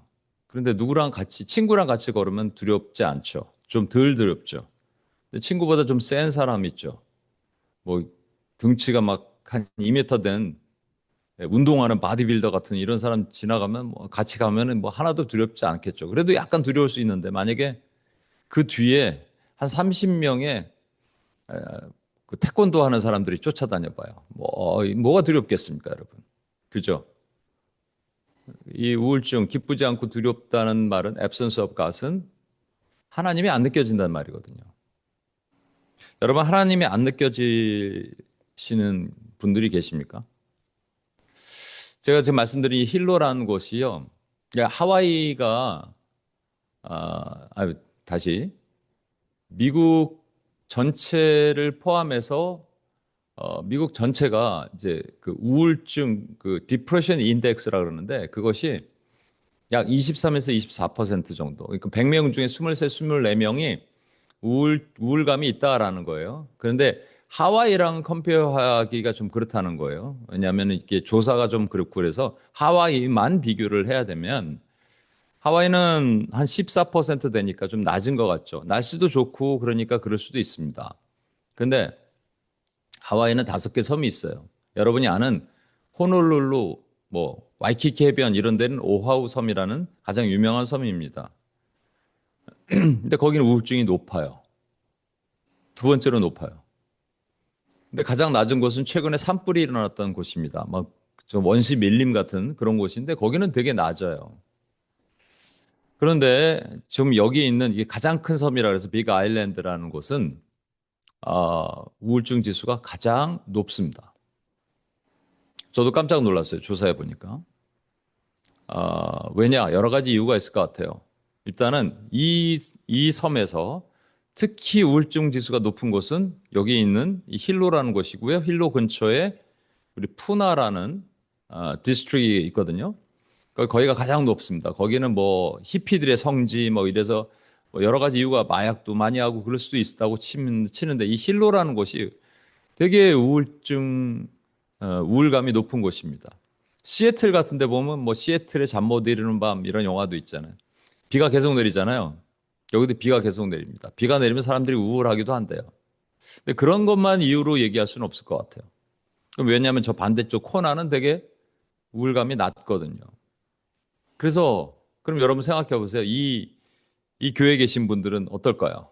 [SPEAKER 6] 그런데 누구랑 같이, 친구랑 같이 걸으면 두렵지 않죠. 좀 덜 두렵죠. 근데 친구보다 좀 센 사람 있죠. 뭐 등치가 막 한 2m 된 운동하는 바디빌더 같은 이런 사람 지나가면 뭐 같이 가면은 뭐 하나도 두렵지 않겠죠. 그래도 약간 두려울 수 있는데 만약에 그 뒤에 한 30명의 그 태권도 하는 사람들이 쫓아다녀 봐요. 뭐가 두렵겠습니까, 여러분? 그죠? 이 우울증, 기쁘지 않고 두렵다는 말은 absence of God은 하나님이 안 느껴진다는 말이거든요. 여러분, 하나님이 안 느껴지시는 분들이 계십니까? 제가 지금 말씀드린 이 힐로라는 곳이요. 하와이가 다시 미국 전체를 포함해서 미국 전체가 이제 그 우울증 그 디프레션 인덱스라 그러는데 그것이 약 23에서 24% 정도. 그러니까 100명 중에 23, 24명이 우울감이 있다라는 거예요. 그런데 하와이랑 컴페어하기가 좀 그렇다는 거예요. 왜냐하면 이게 조사가 좀 그렇고 그래서 하와이만 비교를 해야 되면 하와이는 한 14% 되니까 좀 낮은 것 같죠. 날씨도 좋고 그러니까 그럴 수도 있습니다. 그런데 하와이는 5개 섬이 있어요. 여러분이 아는 호놀룰루, 뭐 와이키키 해변 이런 데는 오하우 섬이라는 가장 유명한 섬입니다. 근데 거기는 우울증이 높아요. 두 번째로 높아요. 근데 가장 낮은 곳은 최근에 산불이 일어났던 곳입니다. 막 좀 원시 밀림 같은 그런 곳인데 거기는 되게 낮아요. 그런데 지금 여기 있는 이게 가장 큰 섬이라 그래서 빅 아일랜드라는 곳은 우울증 지수가 가장 높습니다. 저도 깜짝 놀랐어요. 조사해 보니까. 왜냐? 여러 가지 이유가 있을 것 같아요. 일단은 이 섬에서 특히 우울증 지수가 높은 곳은 여기 있는 이 힐로라는 곳이고요. 힐로 근처에 우리 푸나라는 디스트릭이 있거든요. 거기가 가장 높습니다. 거기는 뭐 히피들의 성지 뭐 이래서 뭐 여러 가지 이유가 마약도 많이 하고 그럴 수도 있다고 치는데 이 힐로라는 곳이 되게 우울감이 높은 곳입니다. 시애틀 같은 데 보면 뭐 시애틀의 잠 못 이루는 밤 이런 영화도 있잖아요. 비가 계속 내리잖아요. 여기도 비가 계속 내립니다. 비가 내리면 사람들이 우울하기도 한데요. 근데 그런 것만 이유로 얘기할 수는 없을 것 같아요. 왜냐하면 저 반대쪽 코나는 되게 우울감이 낮거든요. 그래서 그럼 여러분 생각해 보세요. 이 교회에 계신 분들은 어떨까요?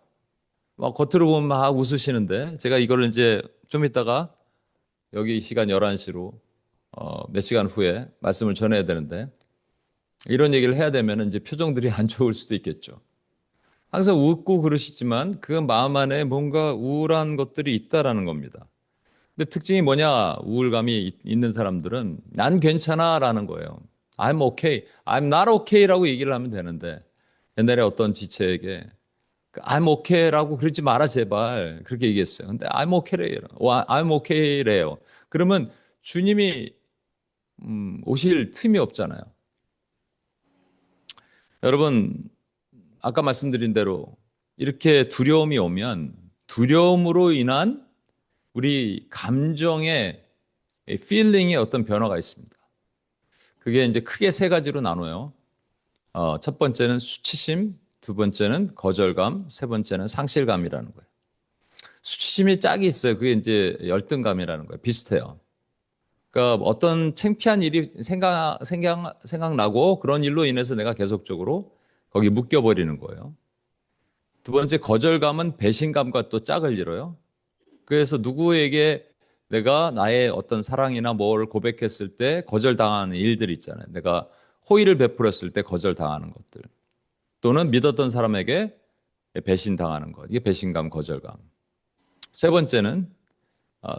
[SPEAKER 6] 막 겉으로 보면 막 웃으시는데 제가 이거를 이제 좀 이따가 여기 시간 11시로 몇 시간 후에 말씀을 전해야 되는데 이런 얘기를 해야 되면 이제 표정들이 안 좋을 수도 있겠죠. 항상 웃고 그러시지만 그 마음 안에 뭔가 우울한 것들이 있다라는 겁니다. 근데 특징이 뭐냐? 우울감이 있는 사람들은 난 괜찮아라는 거예요. I'm okay, I'm not okay라고 얘기를 하면 되는데 옛날에 어떤 지체에게 I'm okay라고 그러지 마라 제발 그렇게 얘기했어요. 근데 I'm okay래요. I'm okay래요. 그러면 주님이 오실 틈이 없잖아요. 여러분, 아까 말씀드린 대로 이렇게 두려움이 오면 두려움으로 인한 우리 감정의 feeling의 어떤 변화가 있습니다. 그게 이제 크게 세 가지로 나눠요. 첫 번째는 수치심, 두 번째는 거절감, 세 번째는 상실감이라는 거예요. 수치심이 짝이 있어요. 그게 이제 열등감이라는 거예요. 비슷해요. 그러니까 어떤 창피한 일이 생각나고 그런 일로 인해서 내가 계속적으로 거기 묶여버리는 거예요. 두 번째 거절감은 배신감과 또 짝을 이뤄요. 그래서 누구에게 내가 나의 어떤 사랑이나 뭐를 고백했을 때 거절당하는 일들 있잖아요. 내가 호의를 베풀었을 때 거절당하는 것들. 또는 믿었던 사람에게 배신당하는 것. 이게 배신감, 거절감. 세 번째는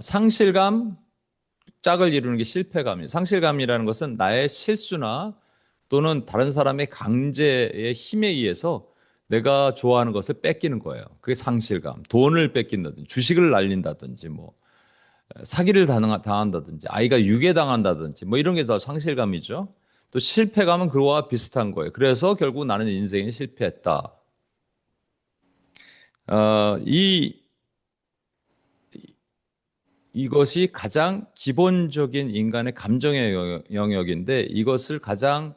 [SPEAKER 6] 상실감, 짝을 이루는 게 실패감이에요. 상실감이라는 것은 나의 실수나 또는 다른 사람의 강제의 힘에 의해서 내가 좋아하는 것을 뺏기는 거예요. 그게 상실감. 돈을 뺏긴다든지 주식을 날린다든지 뭐 사기를 당한다든지 아이가 유괴당한다든지 뭐 이런 게 다 상실감이죠. 또 실패감은 그거와 비슷한 거예요. 그래서 결국 나는 인생에 실패했다. 이것이 가장 기본적인 인간의 감정의 영역인데 이것을 가장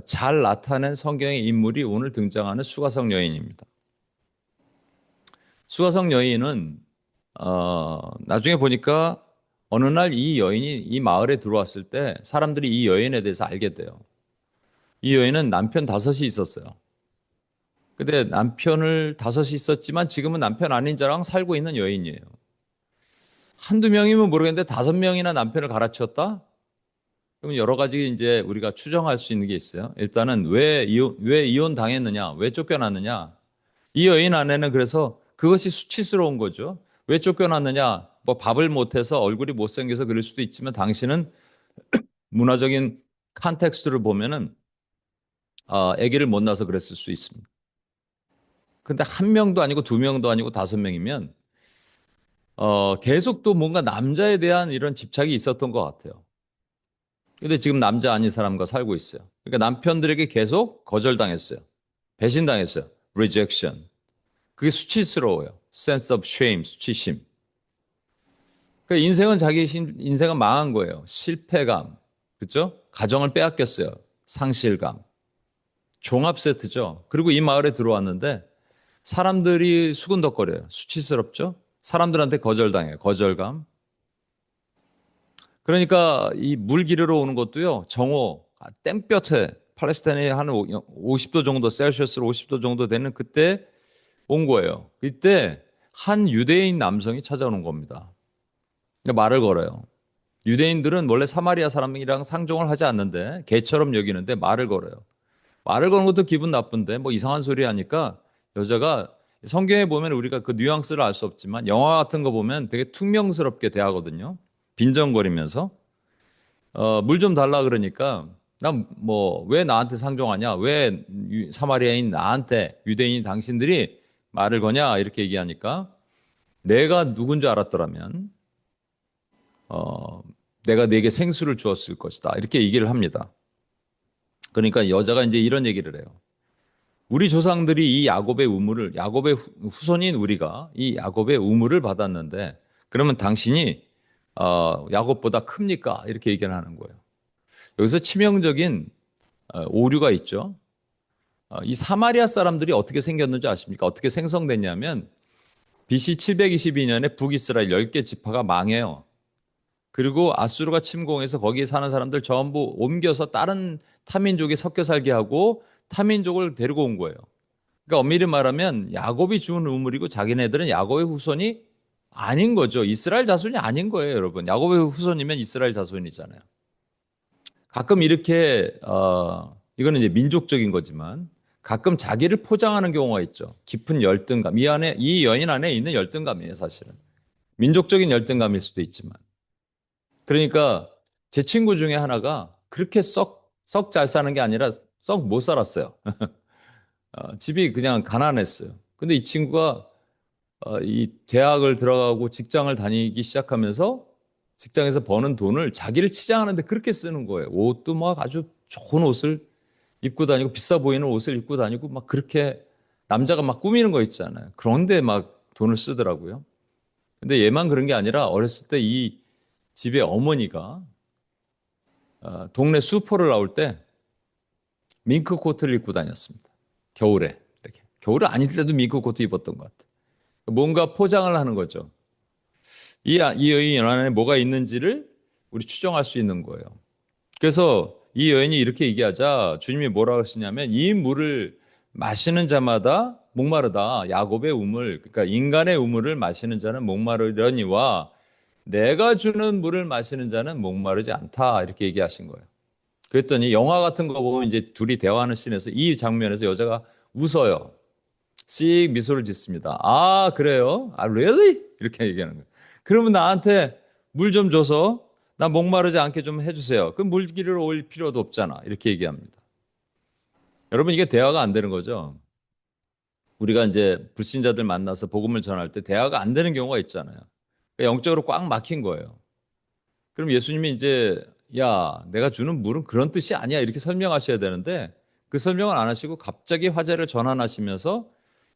[SPEAKER 6] 잘 나타낸 성경의 인물이 오늘 등장하는 수가성 여인입니다. 수가성 여인은 나중에 보니까 어느 날 이 여인이 이 마을에 들어왔을 때 사람들이 이 여인에 대해서 알게 돼요. 이 여인은 남편 5이 있었어요. 근데 남편을 5이 있었지만 지금은 남편 아닌 자랑 살고 있는 여인이에요. 한두 명이면 모르겠는데 5명이나 남편을 갈아치웠다? 그럼 여러 가지 이제 우리가 추정할 수 있는 게 있어요. 일단은 왜 이혼 당했느냐? 왜 쫓겨났느냐? 이 여인 안에는 그래서 그것이 수치스러운 거죠. 왜 쫓겨났느냐? 뭐 밥을 못해서 얼굴이 못생겨서 그럴 수도 있지만 당신은 문화적인 컨텍스트를 보면은 아기를 못 낳아서 그랬을 수 있습니다. 근데 1명도 아니고 2명도 아니고 5명이면 계속 또 뭔가 남자에 대한 이런 집착이 있었던 것 같아요. 근데 지금 남자 아닌 사람과 살고 있어요. 그러니까 남편들에게 계속 거절당했어요. 배신당했어요. rejection. 그게 수치스러워요. sense of shame, 수치심. 그러니까 인생은 인생은 망한 거예요. 실패감. 그렇죠? 가정을 빼앗겼어요. 상실감. 종합 세트죠. 그리고 이 마을에 들어왔는데 사람들이 수군덕거려요. 수치스럽죠? 사람들한테 거절당해요. 거절감. 그러니까 이 물 기르러 오는 것도요. 정오, 땡볕에 팔레스타인이 한 50도 정도, 셀시어스로 50도 정도 되는 그때 온 거예요. 그때 한 유대인 남성이 찾아오는 겁니다. 말을 걸어요. 유대인들은 원래 사마리아 사람이랑 상종을 하지 않는데 개처럼 여기는데 말을 걸어요. 말을 거는 것도 기분 나쁜데 뭐 이상한 소리 하니까 여자가 성경에 보면 우리가 그 뉘앙스를 알 수 없지만 영화 같은 거 보면 되게 퉁명스럽게 대하거든요. 빈정거리면서 물 좀 달라 그러니까 난 뭐 왜 나한테 상종하냐? 왜 사마리아인 나한테 유대인인 당신들이 말을 거냐? 이렇게 얘기하니까 내가 누군지 알았더라면 내가 네게 생수를 주었을 것이다. 이렇게 얘기를 합니다. 그러니까 여자가 이제 이런 얘기를 해요. 우리 조상들이 이 야곱의 우물을, 야곱의 후손인 우리가 이 야곱의 우물을 받았는데 그러면 당신이 야곱보다 큽니까? 이렇게 얘기를 하는 거예요. 여기서 치명적인 오류가 있죠. 이 사마리아 사람들이 어떻게 생겼는지 아십니까? 어떻게 생성됐냐면 BC 722년에 북이스라엘 10개 지파가 망해요. 그리고 아수르가 침공해서 거기에 사는 사람들 전부 옮겨서 다른 타민족이 섞여 살게 하고 타민족을 데리고 온 거예요. 그러니까 엄밀히 말하면 야곱이 주운 우물이고 자기네들은 야곱의 후손이 아닌 거죠. 이스라엘 자손이 아닌 거예요, 여러분. 야곱의 후손이면 이스라엘 자손이잖아요. 가끔 이렇게 이거는 이제 민족적인 거지만 가끔 자기를 포장하는 경우가 있죠. 깊은 열등감. 이 여인 안에 있는 열등감이에요, 사실은. 민족적인 열등감일 수도 있지만. 그러니까 제 친구 중에 하나가 그렇게 썩 잘 사는 게 아니라 썩 못 살았어요. 집이 그냥 가난했어요. 근데 이 친구가 이 대학을 들어가고 직장을 다니기 시작하면서 직장에서 버는 돈을 자기를 치장하는데 그렇게 쓰는 거예요. 옷도 막 아주 좋은 옷을 입고 다니고 비싸 보이는 옷을 입고 다니고 막 그렇게 남자가 막 꾸미는 거 있잖아요. 그런데 막 돈을 쓰더라고요. 근데 얘만 그런 게 아니라 어렸을 때 이 집의 어머니가 동네 슈퍼를 나올 때 밍크 코트를 입고 다녔습니다. 겨울에 이렇게. 겨울은 아닐 때도 밍크 코트 입었던 것 같아요. 뭔가 포장을 하는 거죠. 이 여인 안에 뭐가 있는지를 우리 추정할 수 있는 거예요. 그래서 이 여인이 이렇게 얘기하자 주님이 뭐라고 하시냐면 이 물을 마시는 자마다 목마르다. 야곱의 우물, 그러니까 인간의 우물을 마시는 자는 목마르려니와 내가 주는 물을 마시는 자는 목마르지 않다. 이렇게 얘기하신 거예요. 그랬더니 영화 같은 거 보면 이제 둘이 대화하는 씬에서 이 장면에서 여자가 웃어요. 씩 미소를 짓습니다. 아, 그래요? 아, really? 이렇게 얘기하는 거예요. 그러면 나한테 물 좀 줘서 나 목마르지 않게 좀 해주세요. 그 물기를 올 필요도 없잖아. 이렇게 얘기합니다. 여러분, 이게 대화가 안 되는 거죠. 우리가 이제 불신자들 만나서 복음을 전할 때 대화가 안 되는 경우가 있잖아요. 그러니까 영적으로 꽉 막힌 거예요. 그럼 예수님이 이제 야, 내가 주는 물은 그런 뜻이 아니야. 이렇게 설명하셔야 되는데 그 설명을 안 하시고 갑자기 화제를 전환하시면서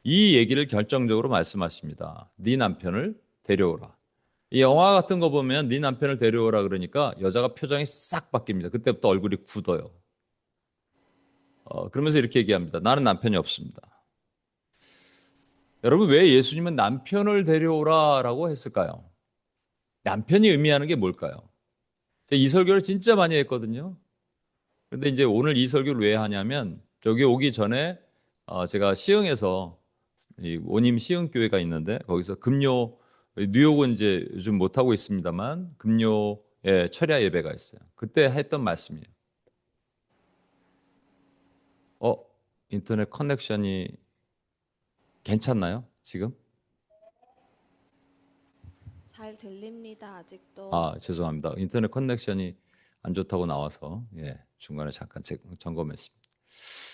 [SPEAKER 6] 이 얘기를 결정적으로 말씀하십니다. 네 남편을 데려오라. 이 영화 같은 거 보면 네 남편을 데려오라 그러니까 여자가 표정이 싹 바뀝니다. 그때부터 얼굴이 굳어요. 그러면서 이렇게 얘기합니다. 나는 남편이 없습니다. 여러분, 왜 예수님은 남편을 데려오라라고 했을까요? 남편이 의미하는 게 뭘까요? 제가 이 설교를 진짜 많이 했거든요. 근데 이제 오늘 이 설교를 왜 하냐면 저기 오기 전에 제가 시흥에서 이 오님 시흥교회가 있는데 거기서 금요 뉴욕은 이제 요즘 못 하고 있습니다만 금요에 철야 예배가 있어요. 그때 했던 말씀이에요. 인터넷 커넥션이 괜찮나요? 지금?
[SPEAKER 4] 잘 들립니다. 아직도.
[SPEAKER 6] 죄송합니다. 인터넷 커넥션이 안 좋다고 나와서 중간에 잠깐 점검했습니다.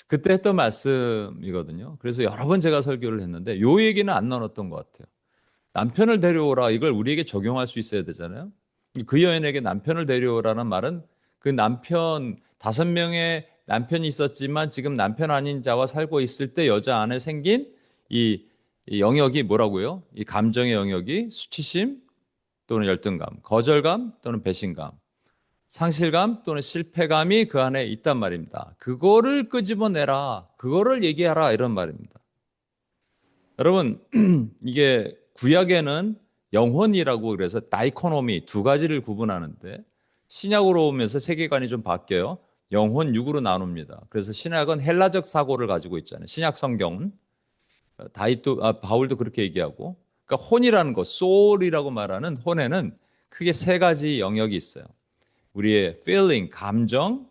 [SPEAKER 6] 그때 했던 말씀이거든요. 그래서 여러 번 제가 설교를 했는데 요 얘기는 안 나눴던 것 같아요. 남편을 데려오라 이걸 우리에게 적용할 수 있어야 되잖아요. 그 여인에게 남편을 데려오라는 말은 그 남편 5명의 남편이 있었지만 지금 남편 아닌 자와 살고 있을 때 여자 안에 생긴 이 영역이 뭐라고요? 이 감정의 영역이 수치심 또는 열등감, 거절감 또는 배신감, 상실감 또는 실패감이 그 안에 있단 말입니다. 그거를 끄집어내라, 그거를 얘기하라 이런 말입니다. 여러분, 이게 구약에는 영혼이라고 그래서 다이코노미 두 가지를 구분하는데 신약으로 오면서 세계관이 좀 바뀌어요. 영혼, 육으로 나눕니다. 그래서 신약은 헬라적 사고를 가지고 있잖아요. 신약 성경은 바울도 그렇게 얘기하고, 그러니까 혼이라는 것, soul이라고 말하는 혼에는 크게 3가지 영역이 있어요. 우리의 feeling, 감정,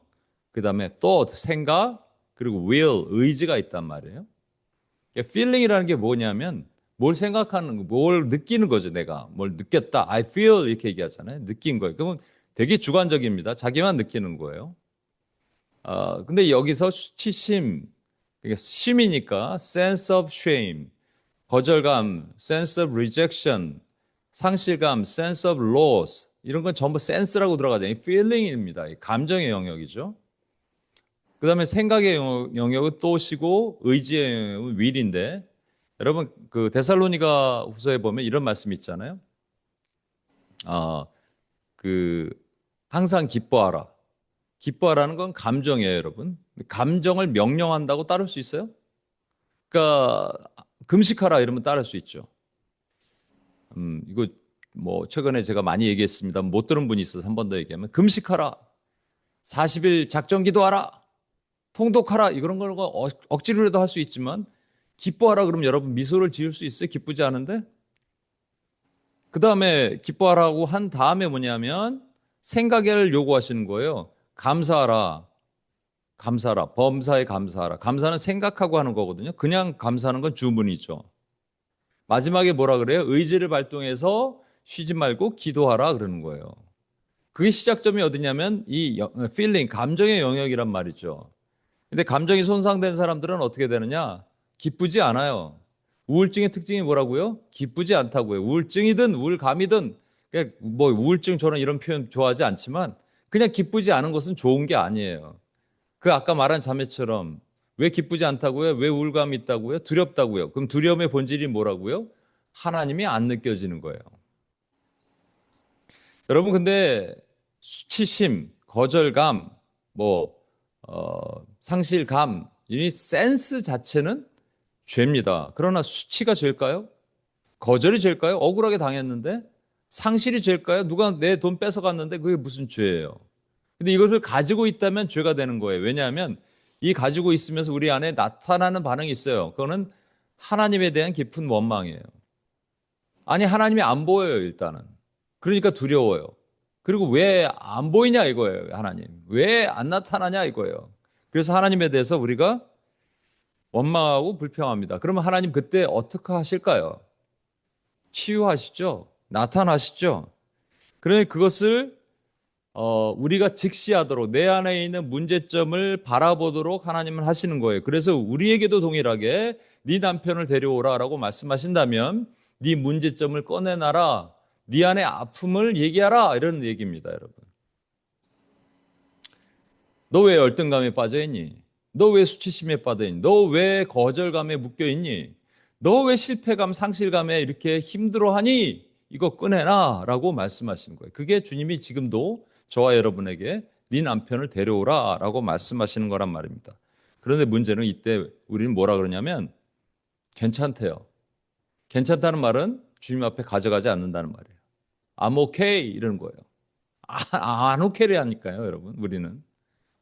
[SPEAKER 6] 그 다음에 thought, 생각, 그리고 will, 의지가 있단 말이에요. 그러니까 feeling이라는 게 뭐냐면 뭘 생각하는 거, 뭘 느끼는 거죠. 내가 뭘 느꼈다, I feel 이렇게 얘기하잖아요. 느낀 거예요. 그러면 되게 주관적입니다. 자기만 느끼는 거예요. 근데 여기서 수치심, 그러니까 심이니까 sense of shame, 거절감, sense of rejection, 상실감, sense of loss 이런 건 전부 sense라고 들어가잖아요. feeling입니다. 감정의 영역이죠. 그 다음에 생각의 영역은 thought이고 의지의 영역은 will인데 여러분 그 데살로니가 후서에 보면 이런 말씀이 있잖아요. 항상 기뻐하라. 기뻐하라는 건 감정이에요, 여러분. 감정을 명령한다고 따를 수 있어요? 그러니까 금식하라 이러면 따를 수 있죠. 이거 뭐 최근에 제가 많이 얘기했습니다. 못 들은 분이 있어서 한 번 더 얘기하면 금식하라, 40일 작정 기도하라, 통독하라 이런 거 억지로라도 할 수 있지만 기뻐하라 그러면 여러분 미소를 지을 수 있어요? 기쁘지 않은데? 그 다음에 기뻐하라고 한 다음에 뭐냐면 생각을 요구하시는 거예요. 감사하라. 감사하라. 범사에 감사하라. 감사는 생각하고 하는 거거든요. 그냥 감사하는 건 주문이죠. 마지막에 뭐라 그래요? 의지를 발동해서 쉬지 말고 기도하라 그러는 거예요. 그게 시작점이 어디냐면 이 feeling, 감정의 영역이란 말이죠. 근데 감정이 손상된 사람들은 어떻게 되느냐? 기쁘지 않아요. 우울증의 특징이 뭐라고요? 기쁘지 않다고요. 우울증이든 우울감이든 뭐 우울증 저는 이런 표현 좋아하지 않지만 그냥 기쁘지 않은 것은 좋은 게 아니에요. 그 아까 말한 자매처럼 왜 기쁘지 않다고요? 왜 우울감이 있다고요? 두렵다고요? 그럼 두려움의 본질이 뭐라고요? 하나님이 안 느껴지는 거예요. 여러분, 근데 수치심, 거절감, 상실감, 이 센스 자체는 죄입니다. 그러나 수치가 죄일까요? 거절이 죄일까요? 억울하게 당했는데? 상실이 죄일까요? 누가 내 돈 뺏어갔는데 그게 무슨 죄예요? 근데 이것을 가지고 있다면 죄가 되는 거예요. 왜냐하면 이 가지고 있으면서 우리 안에 나타나는 반응이 있어요. 그거는 하나님에 대한 깊은 원망이에요. 아니, 하나님이 안 보여요, 일단은. 그러니까 두려워요. 그리고 왜 안 보이냐 이거예요, 하나님. 왜 안 나타나냐 이거예요. 그래서 하나님에 대해서 우리가 원망하고 불평합니다. 그러면 하나님 그때 어떻게 하실까요? 치유하시죠? 나타나시죠? 그러니 그것을 우리가 직시하도록 내 안에 있는 문제점을 바라보도록 하나님은 하시는 거예요. 그래서 우리에게도 동일하게 네 남편을 데려오라라고 말씀하신다면 네 문제점을 꺼내놔라. 네 안에 아픔을 얘기하라. 이런 얘기입니다, 여러분. 너 왜 열등감에 빠져있니? 너 왜 수치심에 빠져있니? 너 왜 거절감에 묶여있니? 너 왜 실패감, 상실감에 이렇게 힘들어하니? 이거 꺼내놔 라고 말씀하시는 거예요. 그게 주님이 지금도 저와 여러분에게 네 남편을 데려오라 라고 말씀하시는 거란 말입니다. 그런데 문제는 이때 우리는 뭐라 그러냐면 괜찮대요. 괜찮다는 말은 주님 앞에 가져가지 않는다는 말이에요. I'm okay 이러는 거예요. 안 오케이를 하니까요, 여러분. 우리는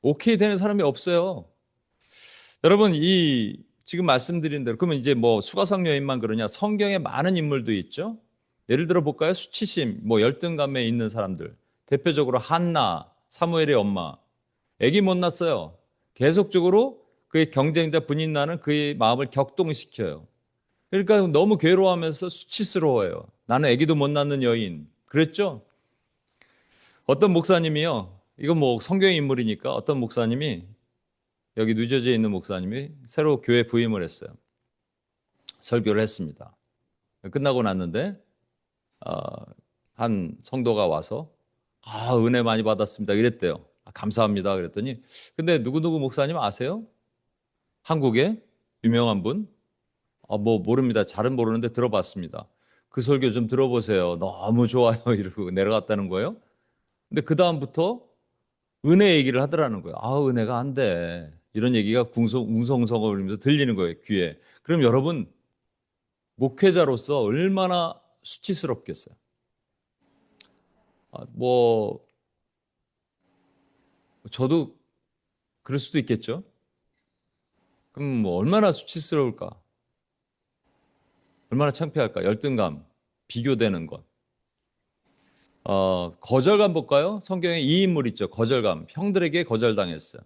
[SPEAKER 6] 오케이 되는 사람이 없어요. 여러분, 이 지금 말씀드린 대로 그러면 이제 수가성 여인만 그러냐? 성경에 많은 인물도 있죠. 예를 들어 볼까요? 수치심, 열등감에 있는 사람들. 대표적으로 한나, 사무엘의 엄마. 아기 못 낳았어요. 계속적으로 그의 경쟁자 분인나는 그의 마음을 격동시켜요. 그러니까 너무 괴로워하면서 수치스러워요. 나는 아기도 못 낳는 여인. 그랬죠? 어떤 목사님이요. 이건 성경의 인물이니까 어떤 목사님이 여기 뉴저지에 있는 목사님이 새로 교회 부임을 했어요. 설교를 했습니다. 끝나고 났는데 한 성도가 와서 은혜 많이 받았습니다. 이랬대요. 감사합니다. 그랬더니 근데 누구누구 목사님 아세요? 한국에 유명한 분? 모릅니다. 잘은 모르는데 들어봤습니다. 그 설교 좀 들어보세요. 너무 좋아요. 이러고 내려갔다는 거예요. 근데 그 다음부터 은혜 얘기를 하더라는 거예요. 은혜가 안 돼. 이런 얘기가 웅성웅성 울리면서 들리는 거예요, 귀에. 그럼 여러분, 목회자로서 얼마나 수치스럽겠어요. 저도 그럴 수도 있겠죠. 그럼 얼마나 수치스러울까? 얼마나 창피할까? 열등감, 비교되는 것. 거절감 볼까요? 성경에 이 인물 있죠. 거절감. 형들에게 거절당했어요.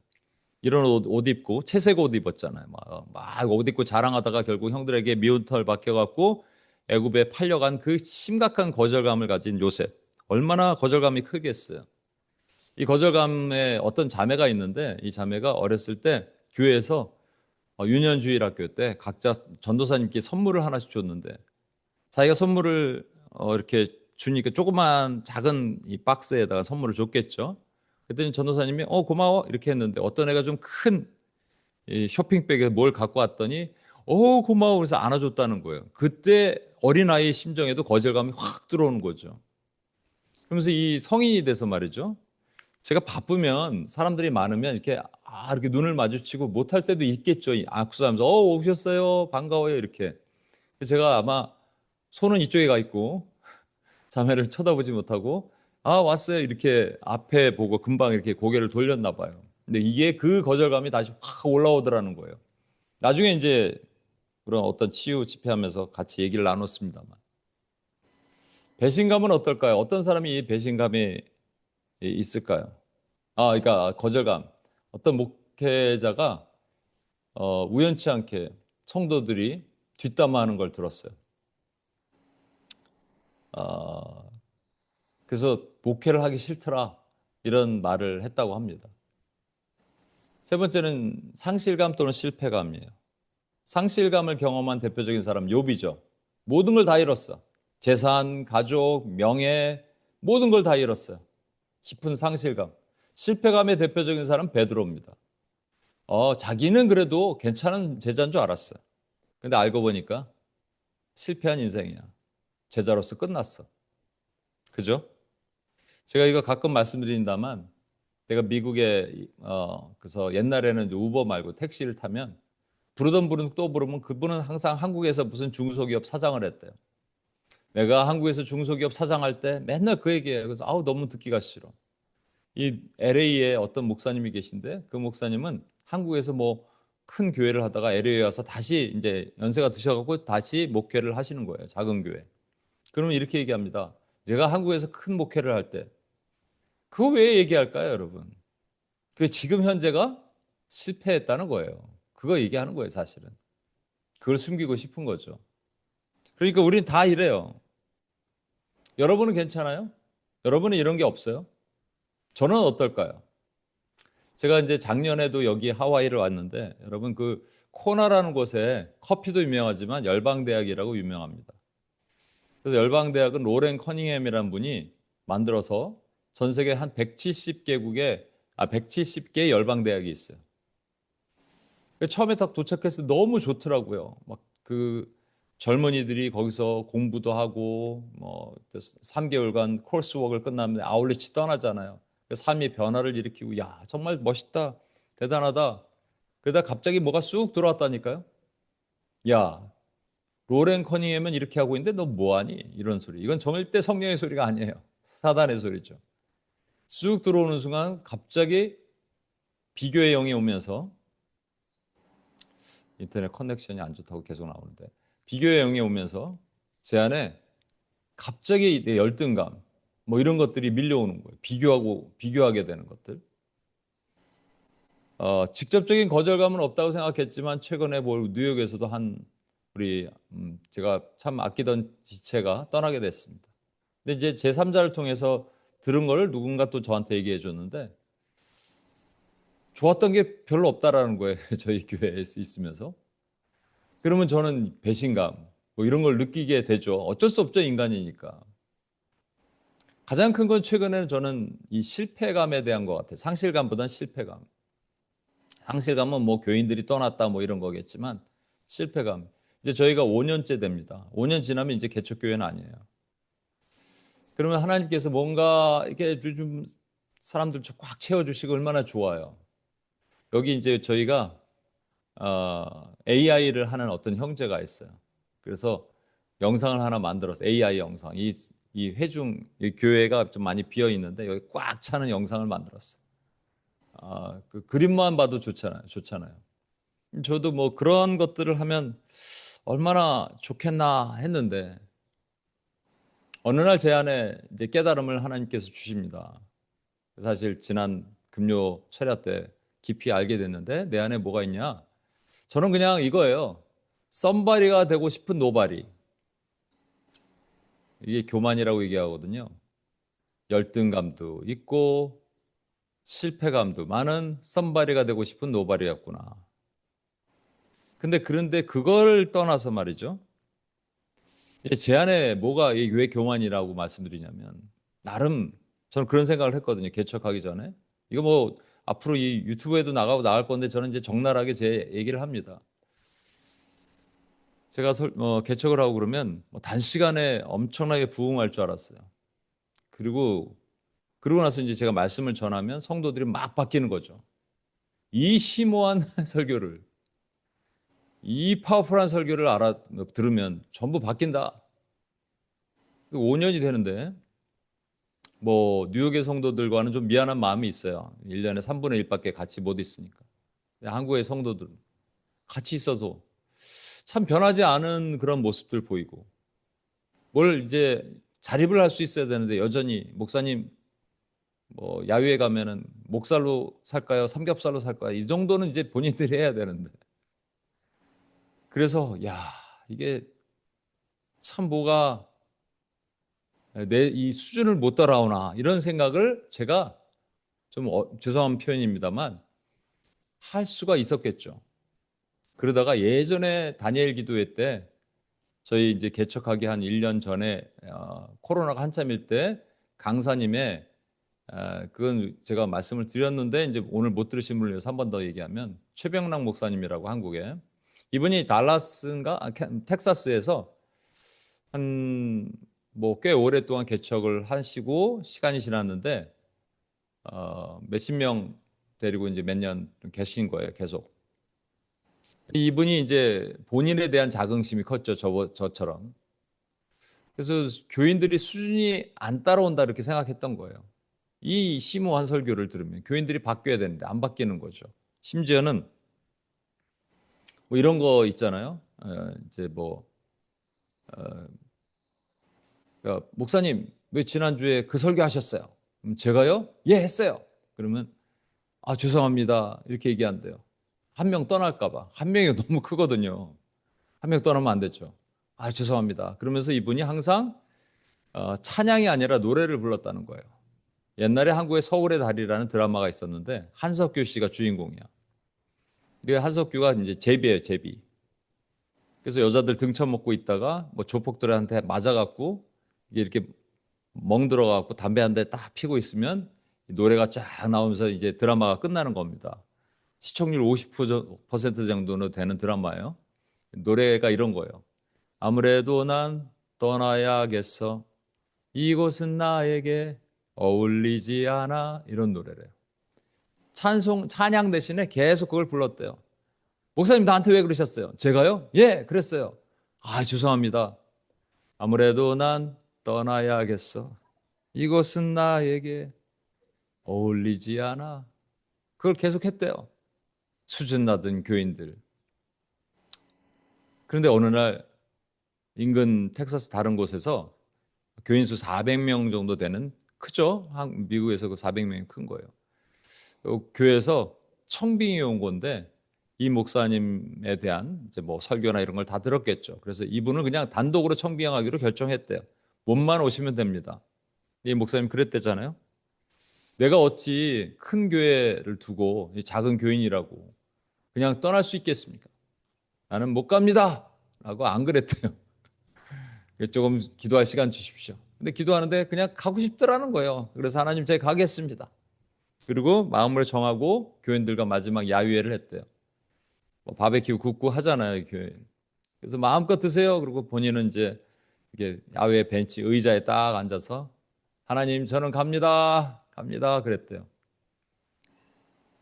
[SPEAKER 6] 이런 옷 입고 채색 옷 입었잖아요. 막 옷 입고 자랑하다가 결국 형들에게 미운 털 박혀갖고 애굽에 팔려간 그 심각한 거절감을 가진 요셉. 얼마나 거절감이 크겠어요. 이 거절감에 어떤 자매가 있는데 이 자매가 어렸을 때 교회에서 유년주일 학교 때 각자 전도사님께 선물을 하나씩 줬는데 자기가 선물을 이렇게 주니까 조그만 작은 이 박스에다가 선물을 줬겠죠. 그랬더니 전도사님이 고마워 이렇게 했는데 어떤 애가 좀 큰 쇼핑백에 뭘 갖고 왔더니 고마워 그래서 안아줬다는 거예요. 그때 어린아이의 심정에도 거절감이 확 들어오는 거죠. 그러면서 이 성인이 돼서 말이죠. 제가 바쁘면 사람들이 많으면 이렇게 눈을 마주치고 못할 때도 있겠죠. 악수하면서 오셨어요 반가워요 이렇게. 제가 아마 손은 이쪽에 가 있고 자매를 쳐다보지 못하고 왔어요 이렇게 앞에 보고 금방 이렇게 고개를 돌렸나 봐요. 근데 이게 그 거절감이 다시 확 올라오더라는 거예요. 나중에 이제 그런 어떤 치유 집회하면서 같이 얘기를 나눴습니다만 배신감은 어떨까요? 어떤 사람이 이 배신감이 있을까요? 그러니까 거절감. 어떤 목회자가 우연치 않게 성도들이 뒷담화하는 걸 들었어요. 그래서 목회를 하기 싫더라 이런 말을 했다고 합니다. 세 번째는 상실감 또는 실패감이에요. 상실감을 경험한 대표적인 사람 욥이죠. 모든 걸 다 잃었어. 재산, 가족, 명예 모든 걸 다 잃었어요. 깊은 상실감. 실패감의 대표적인 사람 베드로입니다. 자기는 그래도 괜찮은 제자인 줄 알았어요. 근데 알고 보니까 실패한 인생이야. 제자로서 끝났어. 그죠? 제가 이거 가끔 말씀드린다만, 내가 미국에 그래서 옛날에는 이제 우버 말고 택시를 타면 부르던 부르는 또 부르면 그분은 항상 한국에서 무슨 중소기업 사장을 했대요. 내가 한국에서 중소기업 사장할 때 맨날 그 얘기해요. 그래서 너무 듣기가 싫어. 이 LA에 어떤 목사님이 계신데 그 목사님은 한국에서 뭐 큰 교회를 하다가 LA에 와서 다시 이제 연세가 드셔갖고 다시 목회를 하시는 거예요. 작은 교회. 그러면 이렇게 얘기합니다. 제가 한국에서 큰 목회를 할 때 그거 왜 얘기할까요, 여러분? 그 지금 현재가 실패했다는 거예요. 그거 얘기하는 거예요, 사실은. 그걸 숨기고 싶은 거죠. 그러니까 우리는 다 이래요. 여러분은 괜찮아요? 여러분은 이런 게 없어요? 저는 어떨까요? 제가 이제 작년에도 여기 하와이를 왔는데 여러분 그 코나라는 곳에 커피도 유명하지만 열방대학이라고 유명합니다. 그래서 열방대학은 로렌 커닝햄이라는 분이 만들어서 전 세계 한 170개국에 170개의 열방대학이 있어요. 처음에 딱 도착했을 때 너무 좋더라고요. 막 그 젊은이들이 거기서 공부도 하고 뭐 3개월간 코스웍을 끝나면 아울렛이 떠나잖아요. 삶의 변화를 일으키고 야 정말 멋있다 대단하다. 그러다 갑자기 뭐가 쑥 들어왔다니까요. 야 로렌 커닝햄은 이렇게 하고 있는데 너 뭐하니? 이런 소리. 이건 절대 성령의 소리가 아니에요. 사단의 소리죠. 쑥 들어오는 순간 갑자기 비교의 영이 오면서 인터넷 커넥션이 안 좋다고 계속 나오는데 비교의 영이 오면서 제 안에 갑자기 내 열등감 뭐 이런 것들이 밀려오는 거예요. 비교하게 되는 것들. 직접적인 거절감은 없다고 생각했지만 최근에 뉴욕에서도 우리 제가 참 아끼던 지체가 떠나게 됐습니다. 근데 이제 제3자를 통해서 들은 걸 누군가 또 저한테 얘기해 줬는데 좋았던 게 별로 없다라는 거예요. 저희 교회에 있으면서. 그러면 저는 배신감 뭐 이런 걸 느끼게 되죠. 어쩔 수 없죠. 인간이니까. 가장 큰 건 최근에는 저는 이 실패감에 대한 것 같아요. 상실감보다는 실패감. 상실감은 뭐 교인들이 떠났다 뭐 이런 거겠지만 실패감. 이제 저희가 5년째 됩니다. 5년 지나면 이제 개척교회는 아니에요. 그러면 하나님께서 뭔가 이렇게 요즘 사람들 꽉 채워주시고 얼마나 좋아요. 여기 이제 저희가 AI를 하는 어떤 형제가 있어요. 그래서 영상을 하나 만들어서 AI 영상, 이 회중 이 교회가 좀 많이 비어 있는데 여기 꽉 차는 영상을 만들었어요. 그 그림만 봐도 좋잖아요. 저도 뭐 그런 것들을 하면 얼마나 좋겠나 했는데 어느 날 제 안에 이제 깨달음을 하나님께서 주십니다. 사실 지난 금요 철야 때 깊이 알게 됐는데 내 안에 뭐가 있냐? 저는 그냥 이거예요. 썸바리가 되고 싶은 노바리. 이게 교만이라고 얘기하거든요. 열등감도 있고 실패감도 많은 썸바리가 되고 싶은 노바리였구나. 그런데 그걸 떠나서 말이죠. 제 안에 뭐가 왜 교만이라고 말씀드리냐면 나름 저는 그런 생각을 했거든요. 개척하기 전에. 이거 뭐 앞으로 이 유튜브에도 나갈 건데 저는 이제 적나라하게 제 얘기를 합니다. 제가 개척을 하고 그러면 단시간에 엄청나게 부흥할 줄 알았어요. 그러고 나서 이제 제가 말씀을 전하면 성도들이 막 바뀌는 거죠. 이 심오한 설교를, 이 파워풀한 설교를 들으면 전부 바뀐다. 5년이 되는데 뭐 뉴욕의 성도들과는 좀 미안한 마음이 있어요. 1년에 3분의 1밖에 같이 못 있으니까. 한국의 성도들은 같이 있어도 참 변하지 않은 그런 모습들 보이고 뭘 이제 자립을 할 수 있어야 되는데 여전히 목사님 뭐 야유회 가면은 목살로 살까요? 삼겹살로 살까요? 이 정도는 이제 본인들이 해야 되는데 그래서 이게 참 뭐가 내 이 수준을 못 따라오나 이런 생각을 제가 좀 죄송한 표현입니다만 할 수가 있었겠죠. 그러다가 예전에 다니엘 기도회 때 저희 이제 개척하기 한 1년 전에 코로나가 한참일 때 강사님의 그건 제가 말씀을 드렸는데 이제 오늘 못 들으신 분을 위해서 한 번 더 얘기하면 최병락 목사님이라고 한국에 이분이 달라스인가 텍사스에서 한 뭐 꽤 오랫동안 개척을 하시고 시간이 지났는데 몇십 명 데리고 이제 몇 년 계신 거예요, 계속. 이분이 이제 본인에 대한 자긍심이 컸죠, 저처럼. 그래서 교인들이 수준이 안 따라온다 이렇게 생각했던 거예요. 이 심오한 설교를 들으면 교인들이 바뀌어야 되는데 안 바뀌는 거죠. 심지어는 뭐 이런 거 있잖아요. 이제 뭐 야, 목사님 왜 지난주에 그 설교하셨어요? 제가요? 예, 했어요. 그러면 아, 죄송합니다. 이렇게 얘기한대요. 한 명 떠날까 봐. 한 명이 너무 크거든요. 한 명 떠나면 안 되죠. 아, 죄송합니다. 그러면서 이분이 항상 찬양이 아니라 노래를 불렀다는 거예요. 옛날에 한국에 서울의 달이라는 드라마가 있었는데 한석규 씨가 주인공이야. 근데 한석규가 이제 제비예요, 제비. 그래서 여자들 등쳐먹고 있다가 뭐 조폭들한테 맞아갖고 이렇게 멍들어갖고 담배 한 대 딱 피고 있으면 노래가 쫙 나오면서 이제 드라마가 끝나는 겁니다. 시청률 50% 정도는 되는 드라마예요. 노래가 이런 거예요. 아무래도 난 떠나야겠어. 이곳은 나에게 어울리지 않아. 이런 노래래요. 찬양 대신에 계속 그걸 불렀대요. 목사님 나한테 왜 그러셨어요? 제가요? 예, 그랬어요. 아, 죄송합니다. 아무래도 난 떠나야겠어. 이곳은 나에게 어울리지 않아. 그걸 계속 했대요. 수준 낮은 교인들. 그런데 어느 날 인근 텍사스 다른 곳에서 교인 수 400명 정도 되는 크죠? 미국에서 그 400명이 큰 거예요. 교회에서 청빙이 온 건데 이 목사님에 대한 이제 뭐 설교나 이런 걸 다 들었겠죠. 그래서 이분을 그냥 단독으로 청빙하기로 결정했대요. 몸만 오시면 됩니다. 이 목사님 그랬대잖아요. 내가 어찌 큰 교회를 두고 작은 교인이라고 그냥 떠날 수 있겠습니까? 나는 못 갑니다. 라고 안 그랬대요. 조금 기도할 시간 주십시오. 근데 기도하는데 그냥 가고 싶더라는 거예요. 그래서 하나님 제가 가겠습니다. 그리고 마음을 정하고 교인들과 마지막 야유회를 했대요. 뭐 바베큐 굽고 하잖아요, 교회. 그래서 마음껏 드세요. 그리고 본인은 이제 이게 야외 벤치 의자에 딱 앉아서 하나님 저는 갑니다. 갑니다. 그랬대요.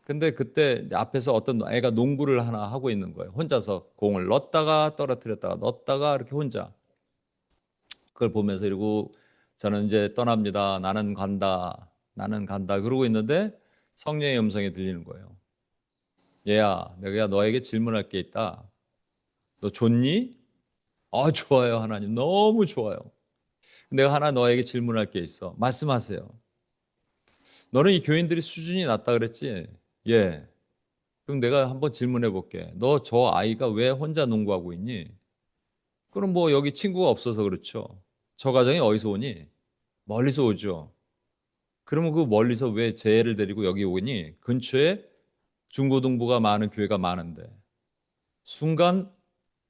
[SPEAKER 6] 근데 그때 이제 앞에서 어떤 애가 농구를 하나 하고 있는 거예요. 혼자서 공을 넣었다가 떨어뜨렸다가 넣었다가 이렇게 혼자. 그걸 보면서 이러고 저는 이제 떠납니다. 나는 간다. 나는 간다. 그러고 있는데 성령의 음성이 들리는 거예요. 얘야, 내가 너에게 질문할 게 있다. 너 좋니? 아, 좋아요, 하나님. 너무 좋아요. 내가 하나 너에게 질문할 게 있어. 말씀하세요. 너는 이 교인들이 수준이 낮다 그랬지? 예. 그럼 내가 한번 질문해 볼게. 너 저 아이가 왜 혼자 농구하고 있니? 그럼 뭐 여기 친구가 없어서 그렇죠. 저 가정이 어디서 오니? 멀리서 오죠. 그러면 그 멀리서 왜 제 애를 데리고 여기 오니? 근처에 중고등부가 많은 교회가 많은데. 순간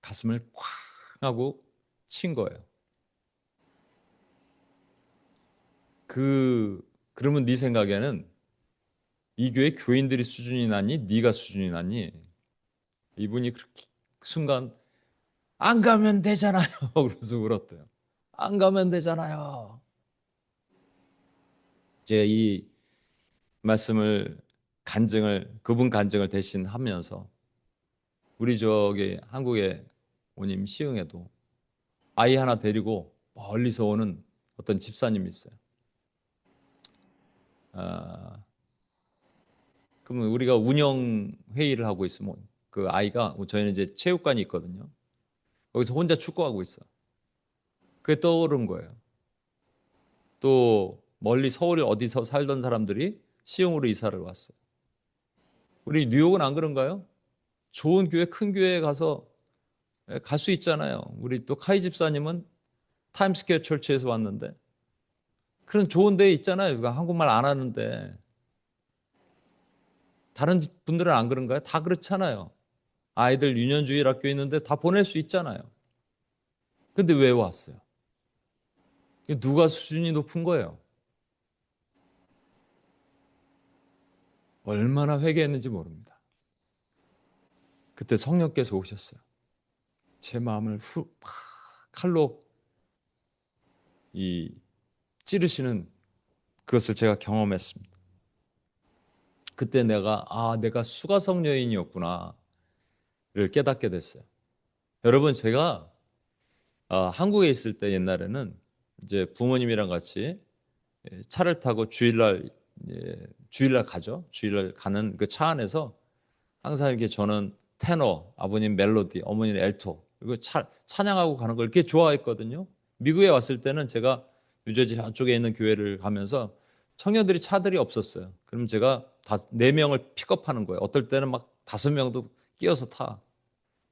[SPEAKER 6] 가슴을 콱 하고 친 거예요. 그러면 네 생각에는 이 교회 교인들이 수준이 낮니? 네가 수준이 낮니? 이분이 그렇게 순간 안 가면 되잖아요. 그래서 울었대요. 안 가면 되잖아요. 제가 이 말씀을 그분 간증을 대신하면서 우리 저기 한국에 오님 시흥에도 아이 하나 데리고 멀리서 오는 어떤 집사님이 있어요. 그러면 우리가 운영 회의를 하고 있으면 그 아이가 저희는 이제 체육관이 있거든요. 거기서 혼자 축구하고 있어. 그게 떠오른 거예요. 또 멀리 서울 어디서 살던 사람들이 시흥으로 이사를 왔어요. 우리 뉴욕은 안 그런가요? 좋은 교회, 큰 교회에 가서 갈 수 있잖아요. 우리 또 카이 집사님은 타임스퀘어 철치에서 왔는데 그런 좋은 데 있잖아요. 한국말 안 하는데 다른 분들은 안 그런가요? 다 그렇잖아요. 아이들 유년주일 학교 있는데 다 보낼 수 있잖아요. 근데 왜 왔어요? 누가 수준이 높은 거예요? 얼마나 회개했는지 모릅니다. 그때 성령께서 오셨어요. 제 마음을 칼로 찌르시는 그것을 제가 경험했습니다. 그때 내가 수가성 여인이었구나를 깨닫게 됐어요. 여러분, 제가 한국에 있을 때 옛날에는 이제 부모님이랑 같이 차를 타고 주일날 가죠. 주일날 가는 그 차 안에서 항상 이렇게 저는 테너, 아버님 멜로디, 어머니는 엘토, 그리고 찬양하고 가는 걸 이렇게 좋아했거든요. 미국에 왔을 때는 제가 뉴저지 저쪽에 있는 교회를 가면서 청년들이 차들이 없었어요. 그럼 제가 4명을 픽업하는 거예요. 어떨 때는 막 5명도 끼어서 타.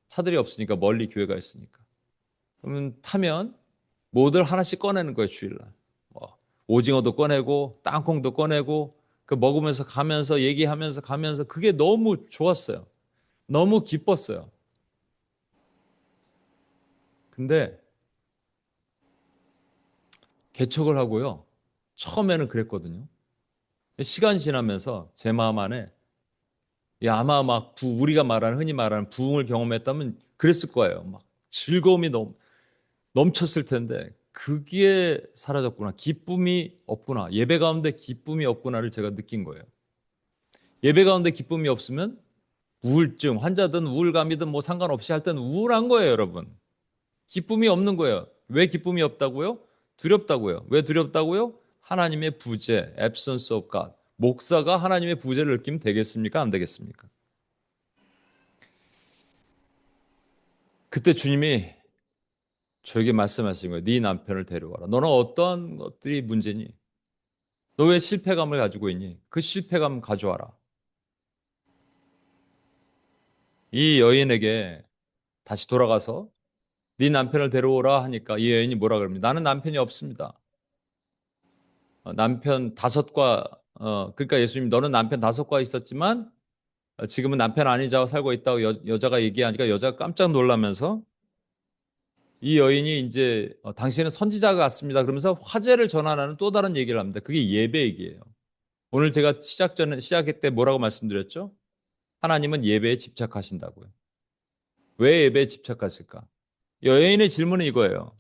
[SPEAKER 6] 차들이 없으니까, 멀리 교회가 있으니까. 그러면 타면 뭐들 하나씩 꺼내는 거예요, 주일날. 오징어도 꺼내고 땅콩도 꺼내고 그 먹으면서 가면서 얘기하면서 가면서 그게 너무 좋았어요. 너무 기뻤어요. 근데 개척을 하고요. 처음에는 그랬거든요. 시간이 지나면서 제 마음 안에 아마 막 우리가 흔히 말하는 부흥을 경험했다면 그랬을 거예요. 막 즐거움이 넘쳤을 텐데 그게 사라졌구나. 기쁨이 없구나. 예배 가운데 기쁨이 없구나를 제가 느낀 거예요. 예배 가운데 기쁨이 없으면 우울증, 환자든 우울감이든 뭐 상관없이 할 때는 우울한 거예요, 여러분. 기쁨이 없는 거예요. 왜 기쁨이 없다고요? 두렵다고요. 왜 두렵다고요? 하나님의 부재, absence of God. 목사가 하나님의 부재를 느끼면 되겠습니까? 안 되겠습니까? 그때 주님이 저에게 말씀하신 거예요. 네 남편을 데려와라. 너는 어떤 것들이 문제니? 너 왜 실패감을 가지고 있니? 그 실패감 가져와라. 이 여인에게 다시 돌아가서 네 남편을 데려오라 하니까 이 여인이 뭐라 그럽니까? 나는 남편이 없습니다. 남편 5과 그러니까 예수님이 너는 남편 5과 있었지만 지금은 남편 아닌 자와 살고 있다고 여자가 얘기하니까 여자가 깜짝 놀라면서 이 여인이 이제 당신은 선지자가 같습니다. 그러면서 화제를 전환하는 또 다른 얘기를 합니다. 그게 예배 얘기예요. 오늘 제가 시작할 때 뭐라고 말씀드렸죠? 하나님은 예배에 집착하신다고요. 왜 예배에 집착하실까? 여인의 질문은 이거예요.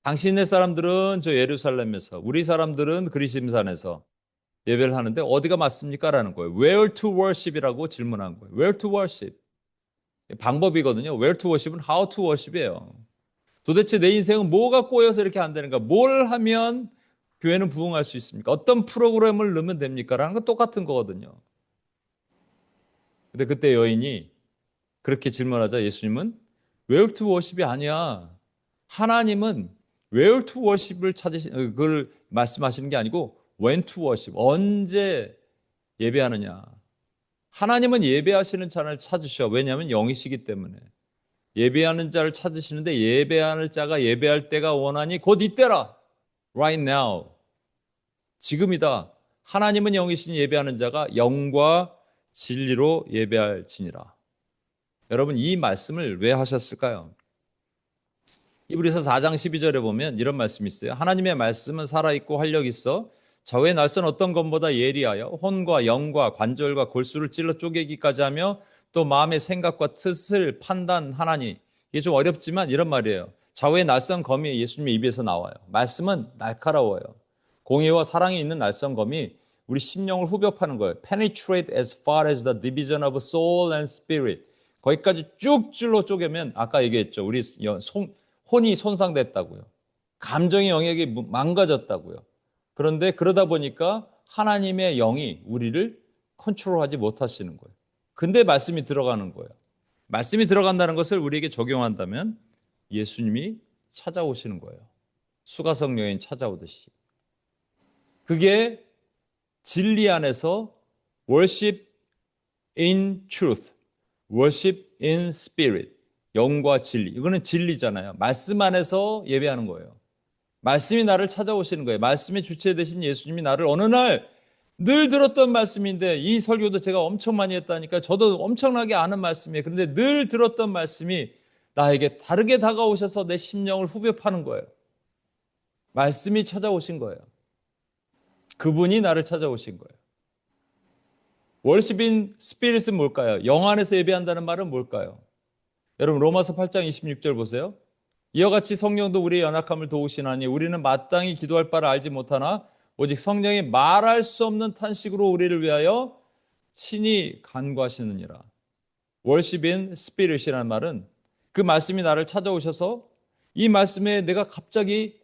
[SPEAKER 6] 당신네 사람들은 저 예루살렘에서, 우리 사람들은 그리심산에서 예배를 하는데 어디가 맞습니까? 라는 거예요. Where to worship이라고 질문한 거예요. Where to worship. 방법이거든요. Where to worship은 how to worship이에요. 도대체 내 인생은 뭐가 꼬여서 이렇게 안 되는가? 뭘 하면 교회는 부흥할 수 있습니까? 어떤 프로그램을 넣으면 됩니까? 라는 건 똑같은 거거든요. 근데 그때 여인이 그렇게 질문하자 예수님은 Where to worship이 아니야. 하나님은 Where to worship을 그걸 말씀하시는 게 아니고 When to worship. 언제 예배하느냐. 하나님은 예배하시는 자를 찾으셔. 왜냐하면 영이시기 때문에. 예배하는 자를 찾으시는데 예배하는 자가 예배할 때가 원하니 곧 이때라. Right now. 지금이다. 하나님은 영이시니 예배하는 자가 영과 진리로 예배할지니라. 여러분 이 말씀을 왜 하셨을까요? 히브리서 4장 12절에 보면 이런 말씀이 있어요. 하나님의 말씀은 살아있고 활력이 있어 좌우의 날선 어떤 것보다 예리하여 혼과 영과 관절과 골수를 찔러 쪼개기까지 하며 또 마음의 생각과 뜻을 판단하나니. 이게 좀 어렵지만 이런 말이에요. 좌우의 날선 검이 예수님의 입에서 나와요. 말씀은 날카로워요. 공의와 사랑이 있는 날선 검이 우리 심령을 후벼 파는 거예요. Penetrate as far as the division of soul and spirit. 거기까지 쭉 찔러 쪼개면 아까 얘기했죠. 우리 혼이 손상됐다고요. 감정의 영역이 망가졌다고요. 그런데 그러다 보니까 하나님의 영이 우리를 컨트롤하지 못하시는 거예요. 근데 말씀이 들어가는 거예요. 말씀이 들어간다는 것을 우리에게 적용한다면 예수님이 찾아오시는 거예요. 수가성 여인 찾아오듯이. 그게 진리 안에서 worship in truth, worship in spirit, 영과 진리. 이거는 진리잖아요. 말씀 안에서 예배하는 거예요. 말씀이 나를 찾아오시는 거예요. 말씀의 주체 되신 예수님이 나를 어느 날 늘 들었던 말씀인데 이 설교도 제가 엄청 많이 했다니까 저도 엄청나게 아는 말씀이에요. 그런데 늘 들었던 말씀이 나에게 다르게 다가오셔서 내 심령을 후벼 파는 거예요. 말씀이 찾아오신 거예요. 그분이 나를 찾아오신 거예요. Worship in Spirit은 뭘까요? 영 안에서 예배한다는 말은 뭘까요? 여러분 로마서 8장 26절 보세요. 이와 같이 성령도 우리의 연약함을 도우시나니 우리는 마땅히 기도할 바를 알지 못하나 오직 성령이 말할 수 없는 탄식으로 우리를 위하여 친히 간구하시느니라. Worship in Spirit이라는 말은 그 말씀이 나를 찾아오셔서 이 말씀에 내가 갑자기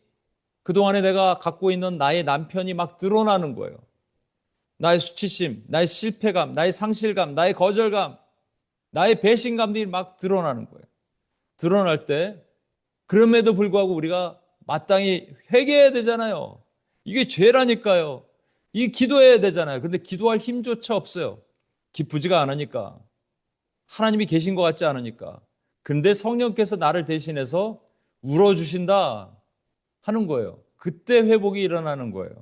[SPEAKER 6] 그동안에 내가 갖고 있는 나의 남편이 막 드러나는 거예요. 나의 수치심, 나의 실패감, 나의 상실감, 나의 거절감, 나의 배신감들이 막 드러나는 거예요. 드러날 때 그럼에도 불구하고 우리가 마땅히 회개해야 되잖아요. 이게 죄라니까요. 이게 기도해야 되잖아요. 근데 기도할 힘조차 없어요. 기쁘지가 않으니까. 하나님이 계신 것 같지 않으니까. 근데 성령께서 나를 대신해서 울어주신다 하는 거예요. 그때 회복이 일어나는 거예요.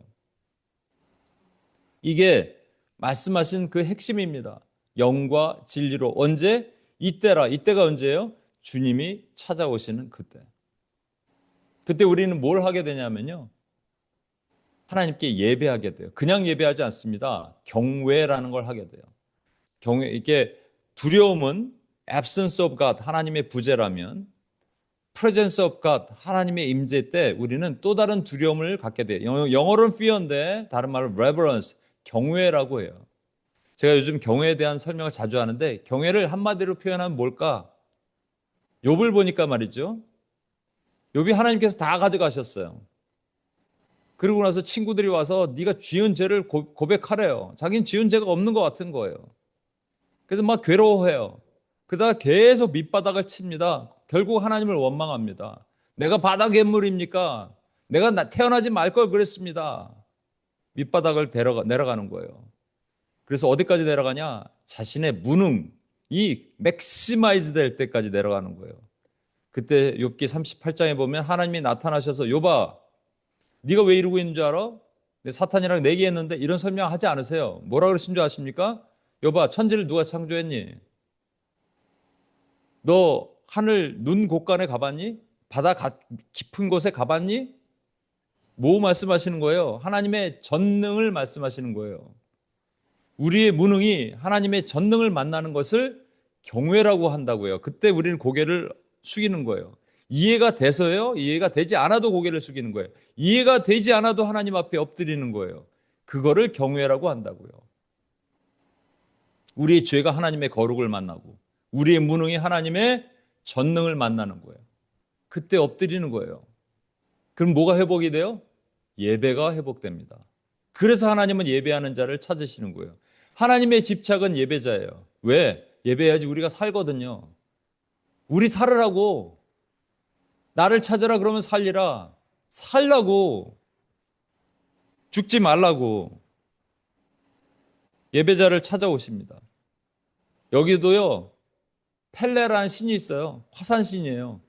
[SPEAKER 6] 이게 말씀하신 그 핵심입니다. 영과 진리로. 언제? 이때라. 이때가 언제예요? 주님이 찾아오시는 그때. 그때 우리는 뭘 하게 되냐면요. 하나님께 예배하게 돼요. 그냥 예배하지 않습니다. 경외라는 걸 하게 돼요. 경외, 이게 두려움은 absence of God, 하나님의 부재라면 presence of God, 하나님의 임재 때 우리는 또 다른 두려움을 갖게 돼요. 영어로는 fear인데 다른 말로 reverence, 경외라고 해요. 제가 요즘 경외에 대한 설명을 자주 하는데 경외를 한마디로 표현하면 뭘까? 욥을 보니까 말이죠. 욥이 하나님께서 다 가져가셨어요. 그러고 나서 친구들이 와서 네가 지은 죄를 고백하래요. 자기는 지은 죄가 없는 것 같은 거예요. 그래서 막 괴로워해요. 그러다가 계속 밑바닥을 칩니다. 결국 하나님을 원망합니다. 내가 바다 괴물입니까? 내가 태어나지 말 걸 그랬습니다. 밑바닥을 내려가는 거예요. 그래서 어디까지 내려가냐? 자신의 무능이 맥시마이즈 될 때까지 내려가는 거예요. 그때 욥기 38장에 보면 하나님이 나타나셔서 욥아, 네가 왜 이러고 있는 줄 알아? 사탄이랑 내기했는데 이런 설명하지 않으세요. 뭐라 그러신 줄 아십니까? 욥아, 천지를 누가 창조했니? 너 하늘 눈 곳간에 가봤니? 바다 깊은 곳에 가봤니? 뭐 말씀하시는 거예요? 하나님의 전능을 말씀하시는 거예요. 우리의 무능이 하나님의 전능을 만나는 것을 경외라고 한다고요. 그때 우리는 고개를 숙이는 거예요. 이해가 돼서요? 이해가 되지 않아도 고개를 숙이는 거예요. 이해가 되지 않아도 하나님 앞에 엎드리는 거예요. 그거를 경외라고 한다고요. 우리의 죄가 하나님의 거룩을 만나고 우리의 무능이 하나님의 전능을 만나는 거예요. 그때 엎드리는 거예요. 그럼 뭐가 회복이 돼요? 예배가 회복됩니다. 그래서 하나님은 예배하는 자를 찾으시는 거예요. 하나님의 집착은 예배자예요. 왜? 예배해야지 우리가 살거든요. 우리 살으라고. 나를 찾으라 그러면 살리라. 살라고. 죽지 말라고. 예배자를 찾아오십니다. 여기도요. 펠레라는 신이 있어요. 화산신이에요.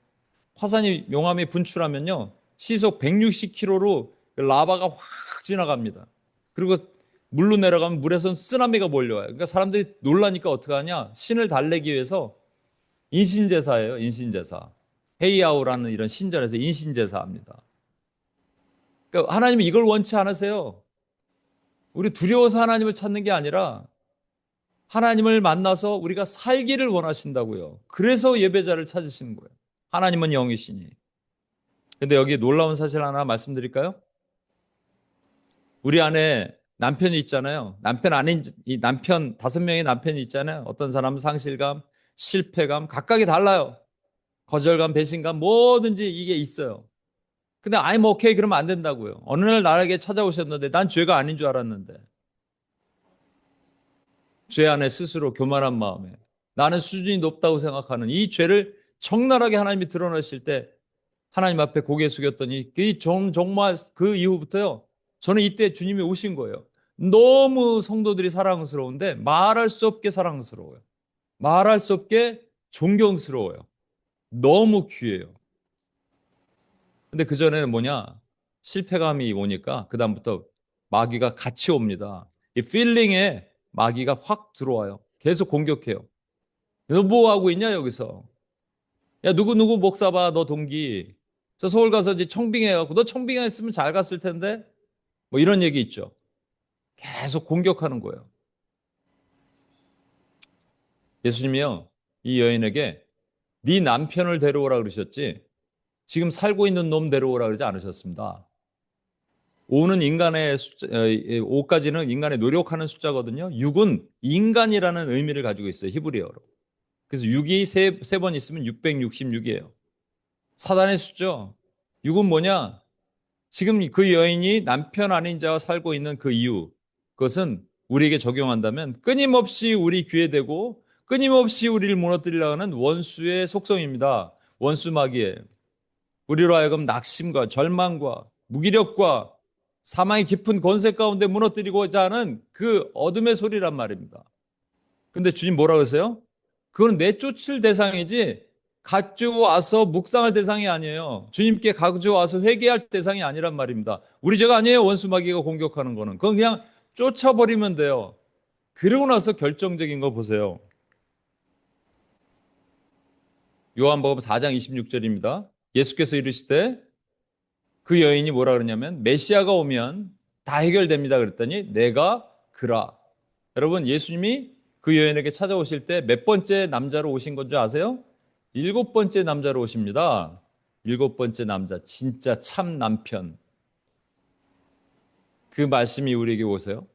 [SPEAKER 6] 화산이 용암이 분출하면요. 시속 160km로 라바가 확 지나갑니다. 그리고 물로 내려가면 물에서는 쓰나미가 몰려와요. 그러니까 사람들이 놀라니까 어떡하냐? 신을 달래기 위해서 인신제사예요. 인신제사. 헤이아오라는 이런 신전에서 인신제사합니다. 그러니까 하나님은 이걸 원치 않으세요. 우리 두려워서 하나님을 찾는 게 아니라 하나님을 만나서 우리가 살기를 원하신다고요. 그래서 예배자를 찾으시는 거예요. 하나님은 영이시니. 근데 여기 놀라운 사실 하나 말씀드릴까요? 우리 안에 남편이 있잖아요. 남편 안에 이 남편 5명의 남편이 있잖아요. 어떤 사람은 상실감, 실패감 각각이 달라요. 거절감, 배신감 뭐든지 이게 있어요. 근데 I'm okay 그러면 안 된다고요. 어느 날 나에게 찾아오셨는데 난 죄가 아닌 줄 알았는데 죄 안에 스스로 교만한 마음에 나는 수준이 높다고 생각하는 이 죄를 적나라하게 하나님이 드러내실 때 하나님 앞에 고개 숙였더니 정말 그 이후부터요. 저는 이때 주님이 오신 거예요. 너무 성도들이 사랑스러운데 말할 수 없게 사랑스러워요. 말할 수 없게 존경스러워요. 너무 귀해요. 근데 그전에는 뭐냐? 실패감이 오니까 그다음부터 마귀가 같이 옵니다. 이 필링에 마귀가 확 들어와요. 계속 공격해요. 너 뭐 하고 있냐 여기서? 야 누구 목사 봐, 너 동기. 저 서울 가서 이제 청빙해갖고 너 청빙했으면 잘 갔을 텐데 뭐 이런 얘기 있죠. 계속 공격하는 거예요. 예수님이요, 이 여인에게 네 남편을 데려오라 그러셨지 지금 살고 있는 놈 데려오라 그러지 않으셨습니다. 5는 인간의 숫자, 5까지는 인간의 노력하는 숫자거든요. 6은 인간이라는 의미를 가지고 있어요. 히브리어로. 그래서 6이 세 번 있으면 666이에요. 사단의 수죠. 6은 뭐냐? 지금 그 여인이 남편 아닌 자와 살고 있는 그 이유, 그것은 우리에게 적용한다면 끊임없이 우리 귀에 대고 끊임없이 우리를 무너뜨리려고 하는 원수의 속성입니다. 원수 마귀에 우리로 하여금 낙심과 절망과 무기력과 사망의 깊은 권세 가운데 무너뜨리고자 하는 그 어둠의 소리란 말입니다. 근데 주님 뭐라 그러세요? 그건 내쫓을 대상이지 가져와서 묵상할 대상이 아니에요. 주님께 가져와서 회개할 대상이 아니란 말입니다. 우리 죄가 아니에요. 원수 마귀가 공격하는 거는. 그건 그냥 쫓아버리면 돼요. 그러고 나서 결정적인 거 보세요. 요한복음 4장 26절입니다. 예수께서 이르시되 그 여인이 뭐라 그러냐면 메시아가 오면 다 해결됩니다 그랬더니 내가 그라. 여러분 예수님이 그 여인에게 찾아오실 때 몇 번째 남자로 오신 건 줄 아세요? 7번째 남자로 오십니다. 7번째 남자, 진짜 참 남편. 그 말씀이 우리에게 오세요.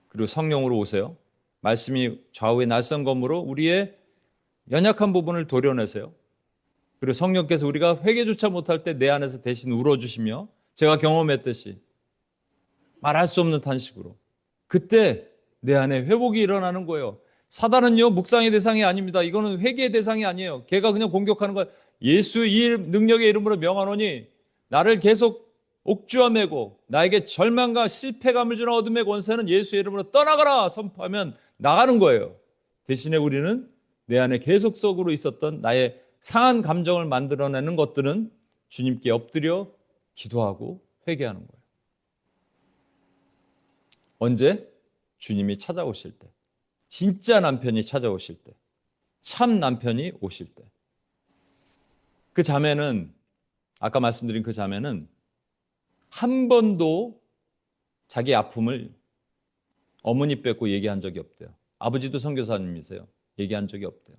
[SPEAKER 6] 그리고 성령으로 오세요. 말씀이 좌우의 낯선 검으로 우리의 연약한 부분을 도려내세요. 그리고 성령께서 우리가 회개조차 못할 때 내 안에서 대신 울어주시며 제가 경험했듯이 말할 수 없는 탄식으로 그때 내 안에 회복이 일어나는 거예요. 사단은요 묵상의 대상이 아닙니다. 이거는 회개의 대상이 아니에요. 걔가 그냥 공격하는 거예요. 예수 이 능력의 이름으로 명하노니 나를 계속 옥주함매고 나에게 절망과 실패감을 주는 어둠의 권세는 예수의 이름으로 떠나가라 선포하면 나가는 거예요. 대신에 우리는 내 안에 계속적으로 있었던 나의 상한 감정을 만들어내는 것들은 주님께 엎드려 기도하고 회개하는 거예요. 언제? 주님이 찾아오실 때. 진짜 남편이 찾아오실 때. 참 남편이 오실 때. 그 자매는 아까 말씀드린 그 자매는 한 번도 자기 아픔을 어머니 뺏고 얘기한 적이 없대요. 아버지도 선교사님이세요. 얘기한 적이 없대요.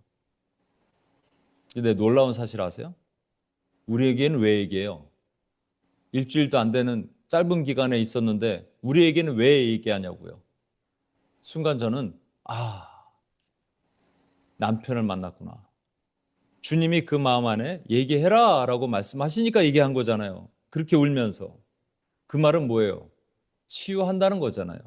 [SPEAKER 6] 근데 놀라운 사실 아세요? 우리에게는 왜 얘기해요? 일주일도 안 되는 짧은 기간에 있었는데 우리에게는 왜 얘기하냐고요. 순간 저는 남편을 만났구나. 주님이 그 마음 안에 얘기해라 라고 말씀하시니까 얘기한 거잖아요. 그렇게 울면서. 그 말은 뭐예요? 치유한다는 거잖아요.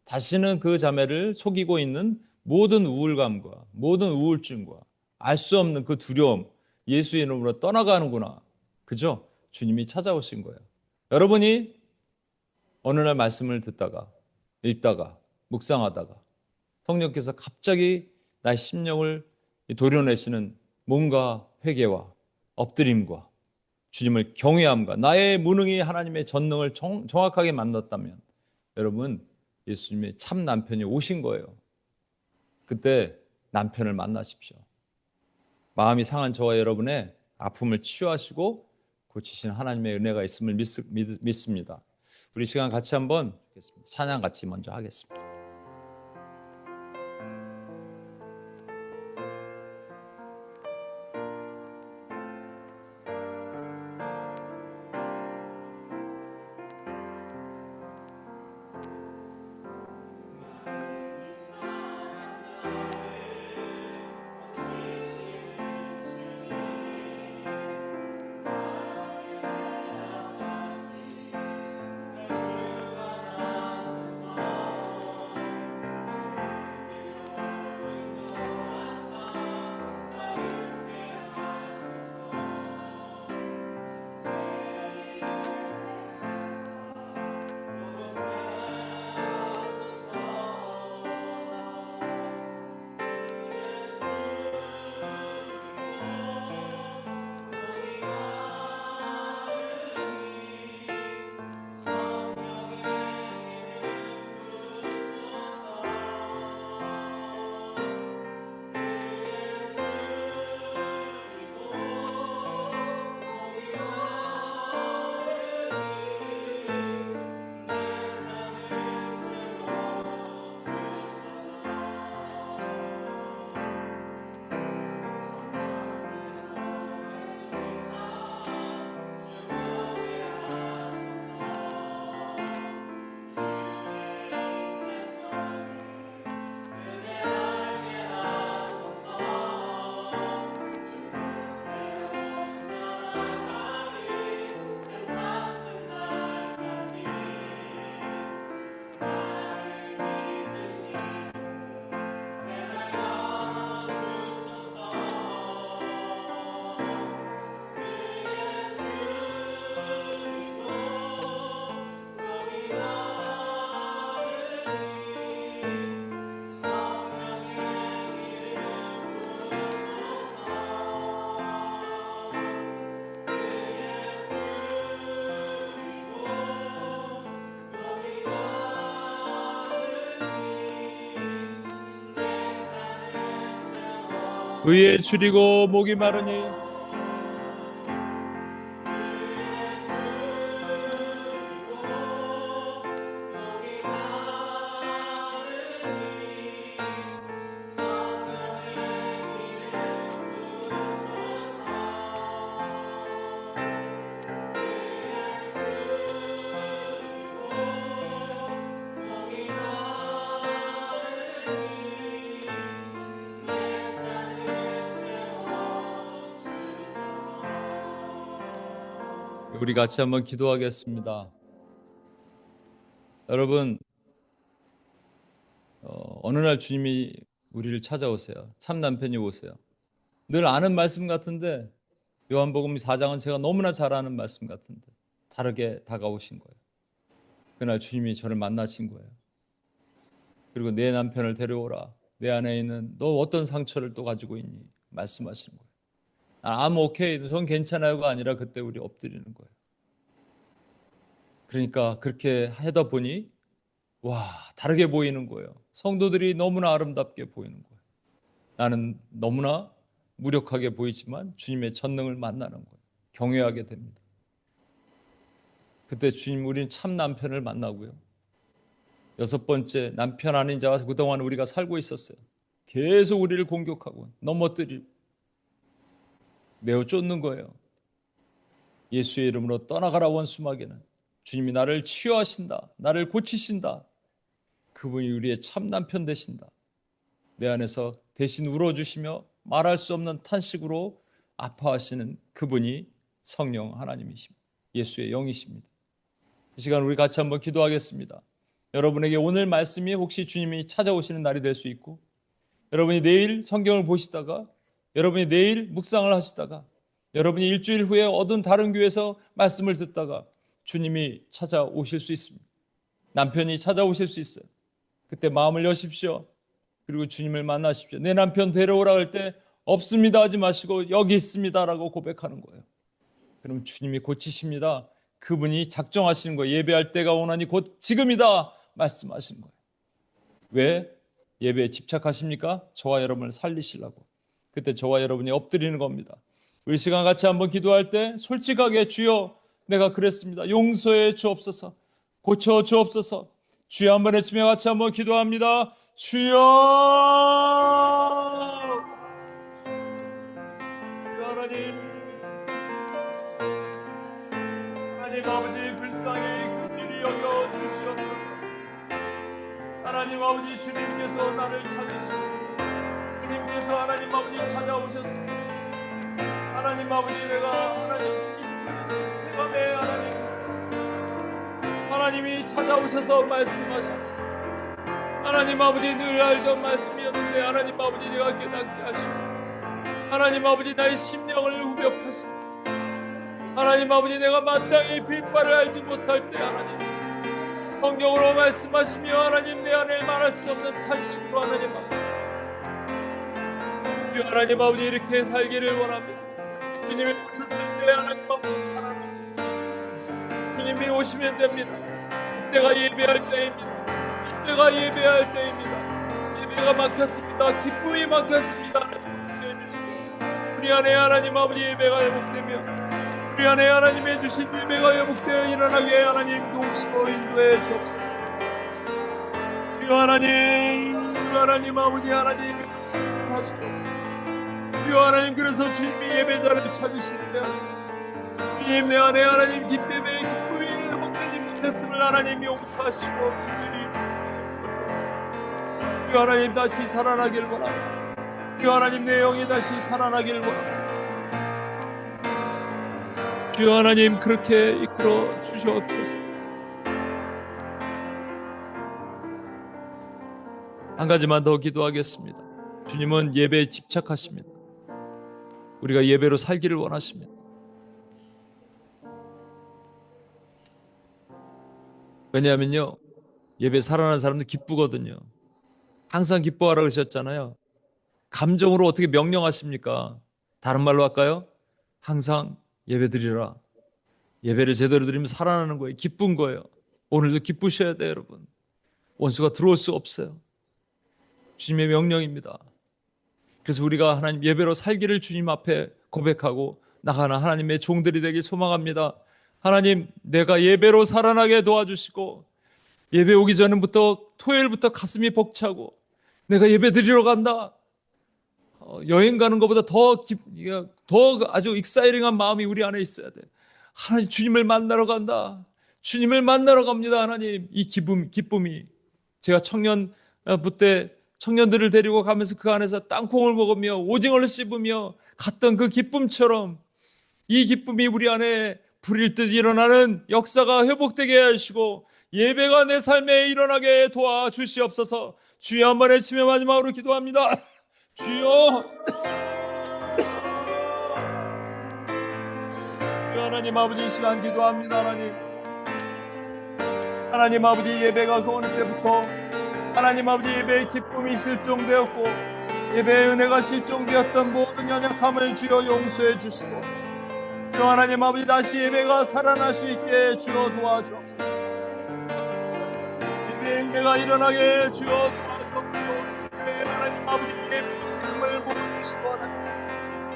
[SPEAKER 6] 다시는 그 자매를 속이고 있는 모든 우울감과 모든 우울증과 알 수 없는 그 두려움, 예수의 이름으로 떠나가는구나. 그죠? 주님이 찾아오신 거예요. 여러분이 어느 날 말씀을 듣다가 읽다가 묵상하다가 성령께서 갑자기 나의 심령을 도려내시는 뭔가 회개와 엎드림과 주님을 경외함과 나의 무능이 하나님의 전능을 정확하게 만났다면 여러분 예수님의 참 남편이 오신 거예요. 그때 남편을 만나십시오. 마음이 상한 저와 여러분의 아픔을 치유하시고 고치시는 하나님의 은혜가 있음을 믿습니다. 우리 시간 같이 한번 찬양 같이 먼저 하겠습니다. 의에 줄이고 목이 마르니 우리 같이 한번 기도하겠습니다. 여러분, 어느 날 주님이 우리를 찾아오세요. 참 남편이 오세요. 늘 아는 말씀 같은데 요한복음 4장은 제가 너무나 잘 아는 말씀 같은데 다르게 다가오신 거예요. 그날 주님이 저를 만나신 거예요. 그리고 내 남편을 데려오라. 내 안에 있는 너 어떤 상처를 또 가지고 있니? 말씀하시는 거예요. I'm okay. 전 괜찮아요가 아니라 그때 우리 엎드리는 거예요. 그러니까 그렇게 하다 보니 와, 다르게 보이는 거예요. 성도들이 너무나 아름답게 보이는 거예요. 나는 너무나 무력하게 보이지만 주님의 전능을 만나는 거예요. 경외하게 됩니다. 그때 주님, 우리는 참 남편을 만나고요. 6번째, 남편 아닌 자와 그동안 우리가 살고 있었어요. 계속 우리를 공격하고 넘어뜨리고 내어 쫓는 거예요. 예수의 이름으로 떠나가라 원수마귀는. 주님이 나를 치유하신다. 나를 고치신다. 그분이 우리의 참 남편 되신다. 내 안에서 대신 울어주시며 말할 수 없는 탄식으로 아파하시는 그분이 성령 하나님이십니다. 예수의 영이십니다. 이 시간 우리 같이 한번 기도하겠습니다. 여러분에게 오늘 말씀이 혹시 주님이 찾아오시는 날이 될 수 있고, 여러분이 내일 성경을 보시다가, 여러분이 내일 묵상을 하시다가, 여러분이 일주일 후에 어떤 다른 교회에서 말씀을 듣다가 주님이 찾아오실 수 있습니다. 남편이 찾아오실 수 있어요. 그때 마음을 여십시오. 그리고 주님을 만나십시오. 내 남편 데려오라 할 때 없습니다 하지 마시고 여기 있습니다라고 고백하는 거예요. 그럼 주님이 고치십니다. 그분이 작정하시는 거예요. 예배할 때가 오나니 곧 지금이다 말씀하시는 거예요. 왜? 예배에 집착하십니까? 저와 여러분을 살리시려고. 그때 저와 여러분이 엎드리는 겁니다. 우리 시간 같이 한번 기도할 때 솔직하게 주여 내가 그랬습니다. 용서해 주옵소서. 고쳐 주옵소서. 주여 한번 외치며 같이 한번 기도합니다. 주여! 하나님, 하나님 아버지 불쌍히 긍휼히 여겨 주시옵소서. 하나님 아버지 주님께서 나를 찾으시고 주님께서 하나님 아버지 찾아오셨습니다. 하나님 아버지 내가 하나님 기쁨에 하나님이 찾아오셔서 말씀하셨습니다. 하나님 아버지 늘 알던 말씀이었는데 하나님 아버지 내가 깨닫게 하시고 하나님 아버지 나의 심령을 후벼파시고 하나님 아버지 내가 마땅히 빛발을 알지 못할 때 하나님 성경으로 말씀하시며 하나님 내 안에 말할 수 없는 탄식으로 하나님 아버지 하나님 아버지 이렇게 살기를 원합니다. 주님이 오셨을 때 하나님 아버지 주님이 오시면 됩니다. 이때가 예배할 때입니다. 이때가 예배할 때입니다. 예배가 막혔습니다. 기쁨이 막혔습니다. 우리 안에 하나님 아버지 예배가 회복되며 우리 안에 하나님의 주신 예배가 회복되어 일어나게 하나님 도우시고 인도해 주옵소서. 주여 하나님 아버지 하나님 하시옵소서. 주여 하나님 그래서 주님이 예배자를 찾으시는데 주님 내 안에 하나님 기쁨의 기쁨이 회복되지 못했음을 하나님 용서하시고 주여 하나님 다시 살아나길 원합니다. 주여 하나님 내 영이 다시 살아나길 원합니다. 주여 하나님 그렇게 이끌어 주시옵소서. 한 가지만 더 기도하겠습니다. 주님은 예배에 집착하십니다. 우리가 예배로 살기를 원하십니다. 왜냐하면요 예배 살아나는 사람들 기쁘거든요. 항상 기뻐하라 그러셨잖아요. 감정으로 어떻게 명령하십니까? 다른 말로 할까요? 항상 예배 드리라. 예배를 제대로 드리면 살아나는 거예요. 기쁜 거예요. 오늘도 기쁘셔야 돼요 여러분. 원수가 들어올 수 없어요. 주님의 명령입니다.
[SPEAKER 7] 그래서 우리가 하나님 예배로 살기를 주님 앞에 고백하고 나가는 하나님의 종들이 되길 소망합니다. 하나님, 내가 예배로 살아나게 도와주시고 예배 오기 전부터 토요일부터 가슴이 벅차고 내가 예배 드리러 간다. 여행 가는 것보다 더 아주 익사이링한 마음이 우리 안에 있어야 돼. 하나님, 주님을 만나러 간다. 주님을 만나러 갑니다. 하나님, 이 기쁨이 제가 청년부 때 청년들을 데리고 가면서 그 안에서 땅콩을 먹으며 오징어를 씹으며 갔던 그 기쁨처럼 이 기쁨이 우리 안에 불일 듯 일어나는 역사가 회복되게 하시고 예배가 내 삶에 일어나게 도와주시옵소서. 주여, 한번 외치며 마지막으로 기도합니다. 주여, 하나님 아버지, 이 시간 기도합니다. 하나님 아버지, 예배가 그 어느 때부터 하나님 아버지 예배의 기쁨이 실종되었고 예배의 은혜가 실종되었던 모든 연약함을 주여 용서해 주시고 주여 하나님 아버지 다시 예배가 살아날 수 있게 주여 도와주옵소서. 예배의 은혜가 일어나게 주여 도와주옵소서. 하나님 아버지 예배의 기쁨을 부어주시고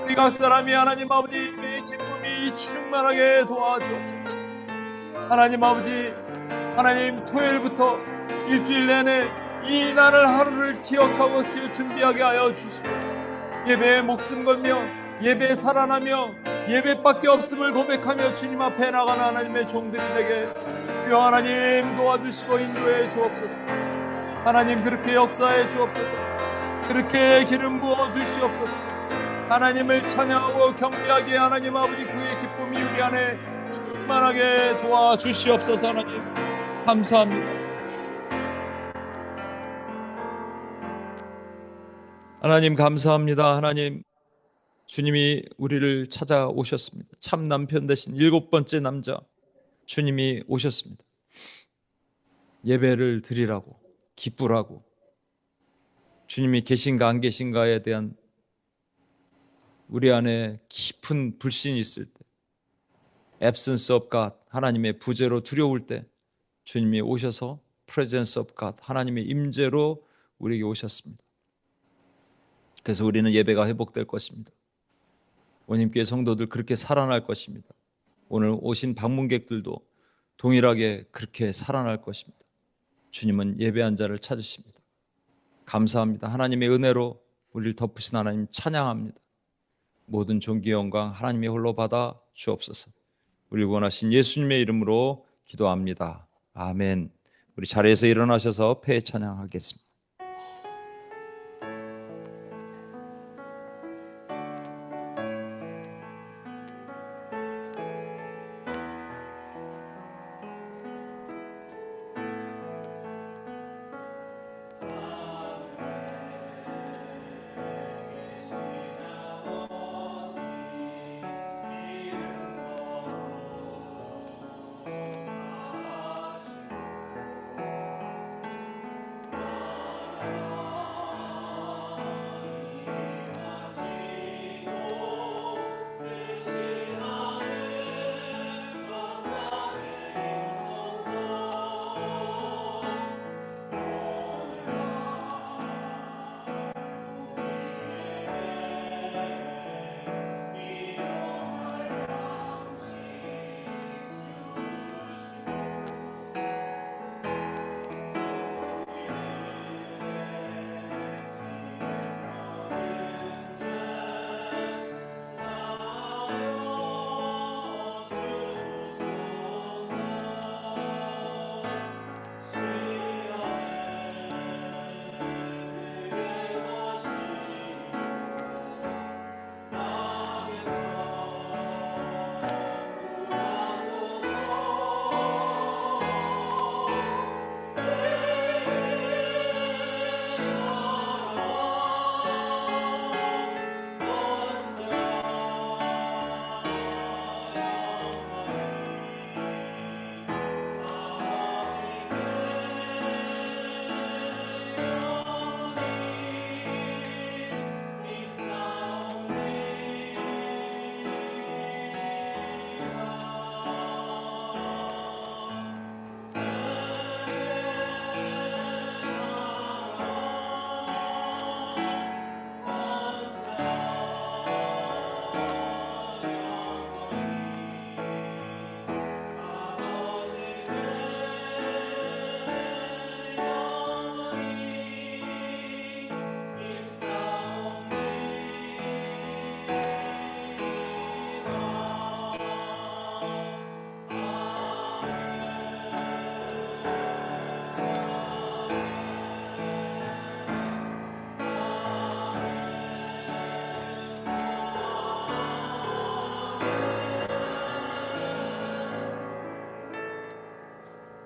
[SPEAKER 7] 우리 각 사람이 하나님 아버지 예배의 기쁨이 충만하게 도와주옵소서. 하나님 아버지, 하나님 토요일부터 일주일 내내 이 날을 하루를 기억하고 준비하게 하여 주시고 예배에 목숨 걸며 예배에 살아나며 예배밖에 없음을 고백하며 주님 앞에 나가는 하나님의 종들이 되게 주여 하나님 도와주시고 인도해 주옵소서. 하나님, 그렇게 역사해 주옵소서. 그렇게 기름 부어 주시옵소서. 하나님을 찬양하고 경배하게 하나님 아버지 그의 기쁨이 우리 안에 충만하게 도와주시옵소서. 하나님 감사합니다. 하나님 감사합니다. 하나님, 주님이 우리를 찾아오셨습니다. 참 남편 되신 7번째 남자 주님이 오셨습니다. 예배를 드리라고, 기쁘라고, 주님이 계신가 안 계신가에 대한 우리 안에 깊은 불신이 있을 때, absence of God, 하나님의 부재로 두려울 때 주님이 오셔서 presence of God, 하나님의 임재로 우리에게 오셨습니다. 그래서 우리는 예배가 회복될 것입니다. 원님교회 성도들 그렇게 살아날 것입니다. 오늘 오신 방문객들도 동일하게 그렇게 살아날 것입니다. 주님은 예배한 자를 찾으십니다. 감사합니다. 하나님의 은혜로 우리를 덮으신 하나님 찬양합니다. 모든 존귀 영광 하나님의 홀로 받아 주옵소서. 우리 원하신 예수님의 이름으로 기도합니다. 아멘. 우리 자리에서 일어나셔서 폐 찬양하겠습니다.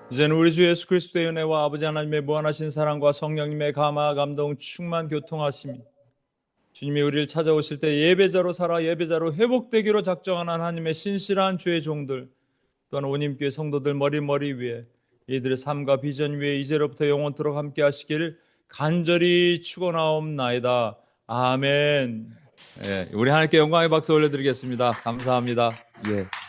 [SPEAKER 7] 이제는 우리 주 예수 그리스도의 은혜와 아버지 하나님의 무한하신 사랑과 성령님의 감화 감동 충만 교통하심이 주님이 우리를 찾아오실 때 예배자로 살아 예배자로 회복되기로 작정한 하나님의 신실한 주의 종들 또한 오님교회 성도들 머리 위에 이들의 삶과 비전 위에 이제로부터 영원토록 함께 하시기를 간절히 축원하옵나이다. 아멘. 예, 우리 하나님께 영광의 박수 올려드리겠습니다. 감사합니다. 예.